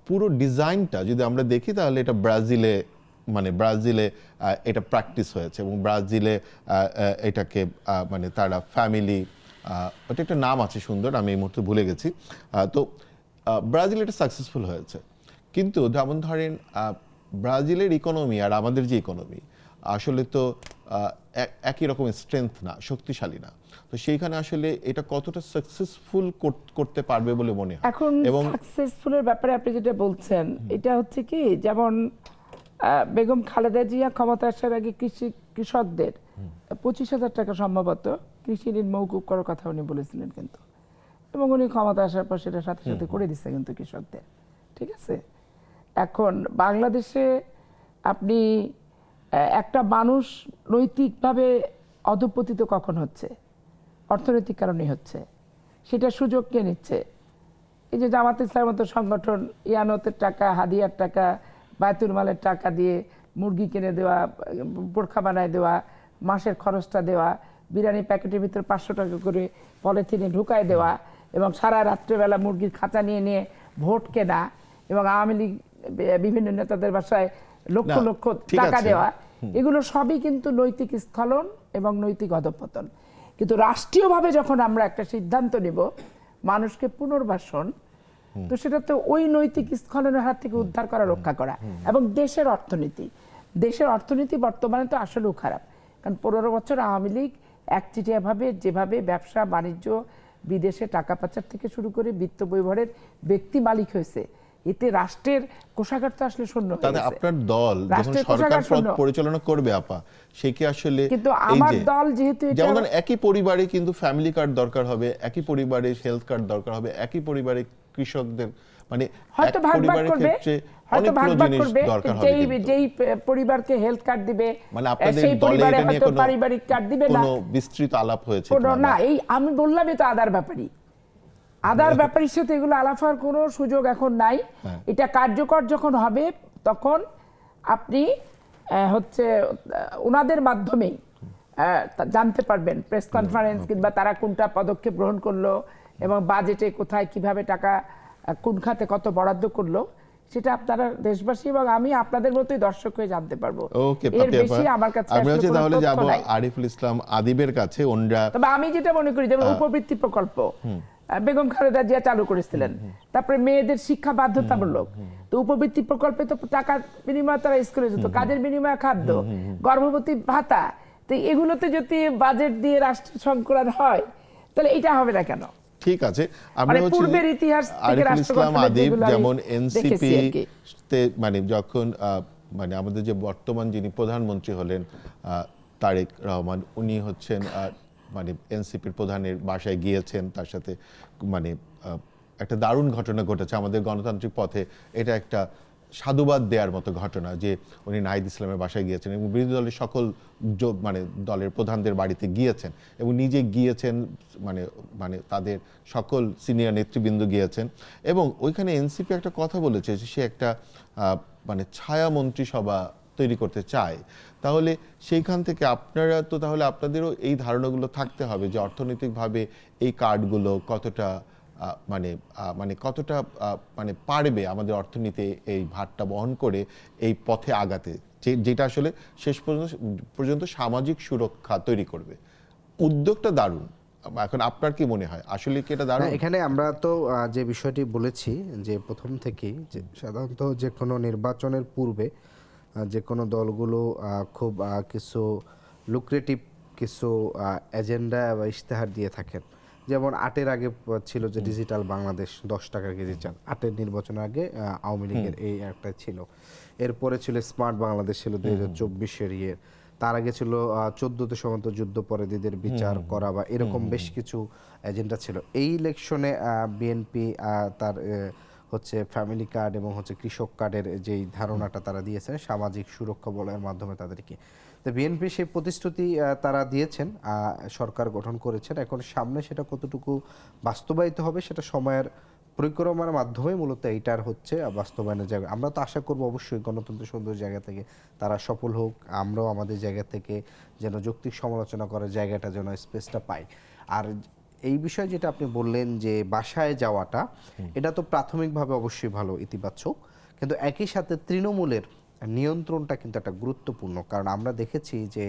S1: পুরো ডিজাইনটা যদি আমরা দেখি, তাহলে এটা ব্রাজিলে এটা প্র্যাকটিস হয়েছে, এবং ব্রাজিলে এটাকে মানে তারা ফ্যামিলি, ওটা একটা নাম আছে সুন্দর, আমি এই মুহূর্তে ভুলে গেছি। তো ব্রাজিল এটা সাকসেসফুল হয়েছে, কিন্তু যেমন ধরেন ব্রাজিলের ইকোনমি আর আমাদের যে ইকোনমি আসলে তো একই রকম স্ট্রেংথ না, শক্তিশালী না। তো সেইখানে আসলে এটা কতটা সাকসেসফুল করতে পারবে বলে মনে হয়?
S2: এখন সাকসেসফুলের ব্যাপারে আপনি যেটা বলছেন, এটা হচ্ছে কি, যেমন বেগম খালেদা জিয়া ক্ষমতা আসার আগে কৃষকদের 25,000 টাকা সম্ভবত কৃষি ঋণ মওকুফ করার কথা উনি বলেছিলেন, কিন্তু এবং উনি ক্ষমতা আসার পর সেটা সাথে সাথে করে দিচ্ছে কিন্তু কৃষকদের। ঠিক আছে, এখন বাংলাদেশে আপনি একটা মানুষ নৈতিকভাবে অধঃপতিত কখন হচ্ছে? অর্থনৈতিক কারণে হচ্ছে। সেটা সুযোগ কে নিচ্ছে? এই যে জামাত ইসলামের মতো সংগঠন ইয়ানতের টাকা, হাদিয়ার টাকা, বায়তুল মালের টাকা দিয়ে মুরগি কিনে দেওয়া, বোরখা বানায় দেওয়া, মাসের খরচটা দেওয়া, বিরিয়ানি প্যাকেটের ভিতরে 500 টাকা করে পলিথিনে ঢুকায় দেওয়া, এবং সারা রাত্রেবেলা মুরগির খাঁচা নিয়ে নিয়ে ভোট কেনা, এবং আওয়ামী লীগ বিভিন্ন নেতাদের বাসায় লক্ষ
S1: না,
S2: লক্ষ
S1: ঠিক
S2: টাকা
S1: আছে।
S2: দেওয়া, এগুলো সবই কিন্তু নৈতিক স্খলন এবং নৈতিক অধঃপতন। কিন্তু রাষ্ট্রীয়ভাবে যখন আমরা একটা সিদ্ধান্ত নিব মানুষকে পুনর্বাসন, তো সেটা তো ওই নৈতিক স্খলনের হাত থেকে উদ্ধার করা, রক্ষা করা। এবং দেশের অর্থনীতি বর্তমানে তো আসলেও খারাপ, কারণ 15 বছর আওয়ামী লীগ একচেটিয়াভাবে যেভাবে ব্যবসা বাণিজ্য, বিদেশে টাকা পাচার থেকে শুরু করে বিত্ত বৈভবের ব্যক্তি মালিক হয়েছে, এতে রাষ্ট্রের কোষাগার তো আসলে শূন্য হয়ে
S1: তাতে
S2: গেছে।
S1: আপনার দল যখন
S2: রাষ্ট্রের
S1: সরকার
S2: কোষাগার শূন্য।
S1: পরিচালনা করবে আপা, সে কি আসলে
S2: কিন্তু
S1: এই
S2: আমার
S1: যে-
S2: দল যেহেতু এটা
S1: যেমন ধরেন একই পরিবারে কিন্তু ফ্যামিলি কার্ড দরকার হবে, একই পরিবারে হেলথ কার্ড দরকার হবে, একই পরিবারে কৃষকদের, মানে
S2: হয়তো
S1: এক
S2: ভাগ ভাগ
S1: পরিবারের
S2: করবে,
S1: ক্ষেত্রে
S2: হয়তো ভাগ
S1: অনেকগুলো
S2: ভাগ
S1: জিনিস
S2: করবে,
S1: দরকার হবে
S2: যেই
S1: কিন্তু।
S2: যেই পরিবারকে হেলথ কার্ড দিবে
S1: মানে আপনাদের
S2: সেই
S1: দলে
S2: পরিবারে
S1: এটা নিয়ে
S2: হয়তো
S1: কোনো
S2: পারিবারিক কার্ড দিবে না।
S1: কোনো বিস্তৃত আলাপ হয়েছে
S2: কোনো
S1: কিনা?
S2: না, এই আমি বললামই তো আদার ব্যাপারই, আদার ব্যাপারের সাথে এগুলো আলাপ হওয়ার কোনো সুযোগ এখন নাই।
S1: হ্যাঁ।
S2: এটা কার্যকর যখন হবে তখন আপনি হচ্ছে ওনাদের মাধ্যমেই জানতে পারবেন, প্রেস কনফারেন্স কিংবা তারা কোনটা পদক্ষেপ গ্রহণ করলো এবং বাজেটে কোথায় কিভাবে টাকা কোন খাতে কত বরাদ্দ করলো, সেটা আপনারা দেশবাসী এবং আমি আপনাদের মতোই দর্শক হয়ে জানতে পারবো।
S1: ওকে
S2: এর
S1: পাপিয়া
S2: বেশি আমার কাছে
S1: আমরা
S2: আসলে
S1: হচ্ছে
S2: কোনো
S1: তাহলে
S2: তথ্য
S1: যাব
S2: নাই।
S1: আরিফুল ইসলাম আদিবের কাছে। ওনরা
S2: তবে আমি যেটা মনে করি, যেমন উপবৃত্তি প্রকল্প বেগম খালেদা জিয়া চালু করেছিলেন, তারপরে মেয়েদের শিক্ষা বাধ্যতামূলক, তো উপবৃত্তি প্রকল্পে তো টাকার বিনিময়ে তারা স্কুলে যেত, কাজের বিনিময়ে খাদ্য, গর্ভবতী ভাতা, তো এগুলোতে যদি বাজেট দিয়ে রাষ্ট্র সংকলন হয় তাহলে এটা হবে না কেন?
S1: ঠিক আছে, আমরা
S2: মানে
S1: হচ্ছে
S2: পূর্বের ইতিহাস থেকে
S1: আরিফুল
S2: রাষ্ট্র
S1: ইসলাম
S2: গঠনের
S1: আদিব
S2: যেগুলো আমি
S1: যেমন
S2: দেখেছি আর কি।
S1: এনসিপি মানে যখন মানে আমাদের যে বর্তমান যিনি প্রধানমন্ত্রী হলেন তারেক রহমান, উনি হচ্ছেন মানে এনসিপির প্রধানের বাসায় গিয়েছেন, তার সাথে মানে একটা দারুণ ঘটনা ঘটেছে আমাদের গণতান্ত্রিক পথে। এটা একটা সাধুবাদ দেওয়ার মতো ঘটনা যে উনি নাহিদ ইসলামের বাসায় গিয়েছেন এবং বিরোধী দলের সকল মানে দলের প্রধানদের বাড়িতে গিয়েছেন এবং নিজে গিয়েছেন, মানে মানে তাদের সকল সিনিয়র নেতৃবৃন্দ গিয়েছেন। এবং ওইখানে এনসিপি একটা কথা বলেছে যে সে একটা মানে ছায়া মন্ত্রিসভা তৈরি করতে চায়। তাহলে সেইখান থেকে আপনারা তো তাহলে আপনাদেরও এই ধারণাগুলো থাকতে হবে যে অর্থনৈতিকভাবে এই কার্ডগুলো কতটা মানে মানে কতটা মানে পারবে আমাদের অর্থনীতি এই ভারটা বহন করে এই পথে আগাতে, যেটা আসলে শেষ পর্যন্ত সামাজিক সুরক্ষা তৈরি করবে। উদ্যোগটা দারুণ। এখন আপনার কি মনে হয়, আসলে কি এটা দারুণ?
S3: এখানে আমরা তো যে বিষয়টি বলেছি যে প্রথম থেকেই যে সাধারণত যে কোনো নির্বাচনের পূর্বে যে কোনো দলগুলো খুব কিছু লুক্রেটিভ কিছু এজেন্ডা বা ইশতেহার দিয়ে থাকেন। যেমন 8-এর আগে ছিল যে ডিজিটাল বাংলাদেশ, 10 টাকা কেজি চাল, 8-এর নির্বাচনের আগে আওয়ামী লীগের এই একটা ছিল। এরপরে ছিল স্মার্ট বাংলাদেশ, ছিল 2024-এর ইয়ে। তার আগে ছিল 14তে সীমান্ত যুদ্ধপরাধীদের বিচার করা বা এরকম বেশ কিছু এজেন্ডা ছিল। এই ইলেকশনে বিএনপি তার হচ্ছে ফ্যামিলি কার্ড এবং হচ্ছে কৃষক কার্ডের যেই ধারণাটা তারা দিয়েছেন সামাজিক সুরক্ষা বলয়ের মাধ্যমে তাদেরকে, তো বিএনপি সেই প্রতিশ্রুতি তারা দিয়েছেন, সরকার গঠন করেছেন। এখন সামনে সেটা কতটুকু বাস্তবায়িত হবে সেটা সময়ের পরিক্রমার মাধ্যমে মূলত এইটার হচ্ছে বাস্তবায়নের জায়গা। আমরা তো আশা করব অবশ্যই গণতন্ত্র সুন্দর জায়গা থেকে তারা সফল হোক, আমরাও আমাদের জায়গা থেকে যেন যৌক্তিক সমালোচনা করার জায়গাটা যেন স্পেসটা পাই। আর এই বিষয়ে যেটা আপনি বললেন যে বাসায় যাওয়াটা, এটা তো প্রাথমিকভাবে অবশ্যই ভালো, ইতিবাচক, কিন্তু একই সাথে তৃণমূলের নিয়ন্ত্রণটা কিন্তু একটা গুরুত্বপূর্ণ। কারণ আমরা দেখেছি যে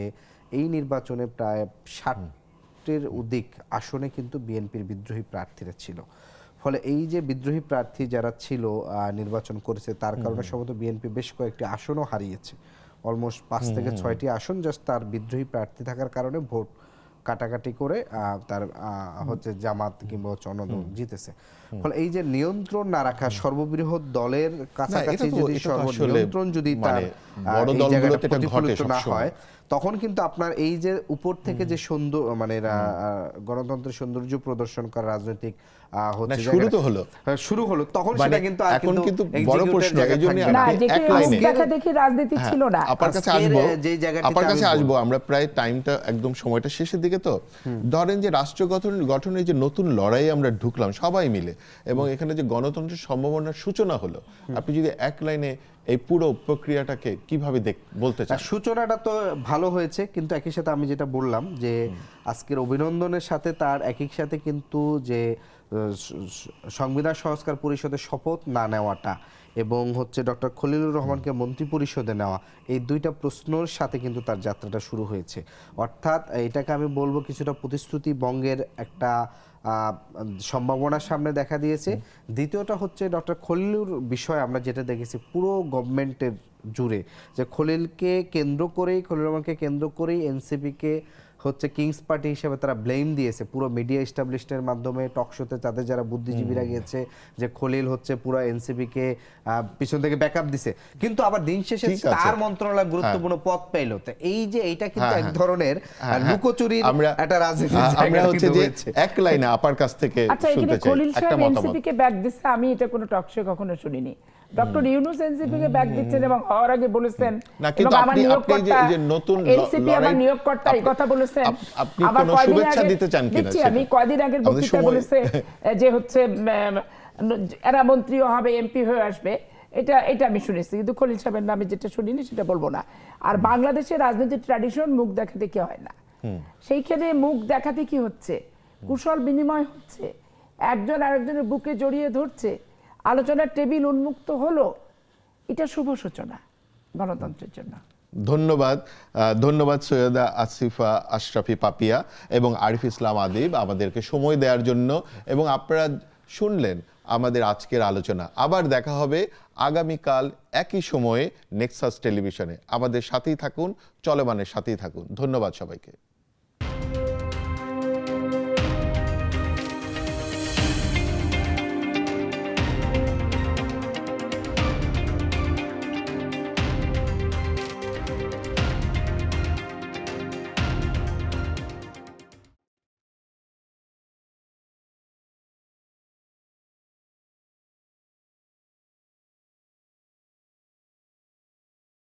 S3: এই নির্বাচনে প্রায় 60-এর অধিক আসনে কিন্তু বিএনপির বিদ্রোহী প্রার্থীরা ছিল। ফলে এই যে বিদ্রোহী প্রার্থী যারা ছিল নির্বাচন করেছে, তার কারণে সম্ভবত বিএনপি বেশ কয়েকটি আসনও হারিয়েছে, অলমোস্ট 5 থেকে 6টি আসন জাস্ট তার বিদ্রোহী প্রার্থী থাকার কারণে ভোট কাটাকাটি করে তার হচ্ছে জামাত কিংবা হচ্ছে অন্য দল জিতেছে। ফলে এই যে নিয়ন্ত্রণ না রাখা, সর্ববৃহৎ দলের কাছাকাছি যদি নিয়ন্ত্রণ যদি তার এই জায়গাটা প্রতিফলিত না হয়, তখন কিন্তু আপনার এই যে উপর থেকে যে সুন্দর মানে গণতন্ত্রের সৌন্দর্য প্রদর্শন করা রাজনৈতিক
S1: না, শুরু তো হলো,
S3: শুরু হলো, তখন
S1: মানে
S3: সেটা কিন্তু আর
S1: এখন কিন্তু বড়
S3: executive
S1: প্রশ্ন,
S3: জায়গায়
S1: এই জন্যই
S3: থাকবে
S2: না,
S3: না।
S1: আপনি
S2: যেখানে
S1: এক লাইনে
S2: দেখা দেখি রাজনীতি ছিল না।
S1: আপনার কাছে
S3: আজকের
S1: আসবো,
S3: যে জায়গাটিতে
S1: আপনার কাছে
S3: আমি
S1: আসবো, আমরা প্রায় টাইমটা একদম সময়টা শেষের দিকে, তো ধরেন যে রাষ্ট্র গঠনের যে নতুন লড়াই আমরা ঢুকলাম সবাই মিলে, এবং এখানে যে গণতন্ত্রের সম্ভাবনার সূচনা হলো, আপনি যদি এক লাইনে এই পুরো প্রক্রিয়াটাকে কিভাবে বলতে চান?
S3: সূচনাটা তো ভালো হয়েছে, কিন্তু একই সাথে আমি যেটা বললাম যে আজকের অভিনন্দনের সাথে তার একই সাথে কিন্তু যে সংবিধান সংস্কার পরিষদের শপথ না নেওয়াটা এবং হচ্ছে ডক্টর খলিলুর রহমানকে মন্ত্রী পরিষদে নেওয়া, এই দুইটা প্রশ্নের সাথে কিন্তু তার যাত্রাটা শুরু হয়েছে। অর্থাৎ এটাকে আমি বলবো কিছুটা প্রতিশ্রুতি বঙ্গের একটা সম্ভাবনার সামনে দেখা দিয়েছে। দ্বিতীয়টা হচ্ছে ডক্টর খলিলুর বিষয়ে আমরা যেটা দেখেছি পুরো গভর্নমেন্টের জুড়ে, যে খলিলকে কেন্দ্র করেই, খলিলুর রহমানকে কেন্দ্র করেই এনসিপিকে হচ্ছে কিংস পার্টি হিসেবে তারা ব্লেম দিয়েছে পুরো মিডিয়া এস্টাবলিশমেন্টের মাধ্যমে, টকশোতে তাদের যারা বুদ্ধিজীবীরা গিয়েছে যে খলিল হচ্ছে পুরো এনসিপিকে পিছন থেকে ব্যাকআপ দিছে, কিন্তু আবার দিন শেষে তার মন্ত্রণালয় গুরুত্বপূর্ণ পদ পাইল। তো এই যে এইটা কিন্তু এক ধরনের লুকোচুরির একটা রাজনীতি।
S1: আমরা হচ্ছে যে এক লাইনে আপার কাছ থেকে
S2: আচ্ছা, এখানে খলিল সাহেব এনসিপি কে ব্যাক দিচ্ছে, আমি এটা কোনো টকশো কখনো শুনিনি। ডক্টর ইউনূস এনসিপি কে ব্যাক দিচ্ছেন এবং হওয়ার আগে বলেছেন, এবং আমার নিয়োগকর্তা এনসিপি আমার নিয়োগকর্তা এই কথা বলেছেন।
S1: আপনি কোনো শুভেচ্ছা দিতে চান কিনা?
S2: আমি কয়দিন আগের বক্তৃতায় বলেছে যে হচ্ছে এরা মন্ত্রীও হবে, এমপি হয়ে আসবে, এটা আমি শুনেছি, কিন্তু খলিল সাহেবের নামে যেটা শুনিনি সেটা বলবো না। আর বাংলাদেশের রাজনীতির ট্র্যাডিশন মুখ দেখাতে কি হয় না, সেইখানে মুখ দেখাতে কি হচ্ছে, কুশল বিনিময় হচ্ছে, একজন আরেকজনের বুকে জড়িয়ে ধরছে, আলোচনার টেবিল উন্মুক্ত হলো, এটা শুভ সূচনা গণতন্ত্রের জন্য।
S1: ধন্যবাদ সৈয়দা আসিফা আশরাফি পাপিয়া এবং আরিফ ইসলাম আদিব আমাদেরকে সময় দেওয়ার জন্য, এবং আপনারা শুনলেন আমাদের আজকের আলোচনা। আবার দেখা হবে আগামীকাল একই সময়ে নেক্সাস টেলিভিশনে। আমাদের সাথেই থাকুন, চলমানের সাথেই থাকুন। ধন্যবাদ সবাইকে।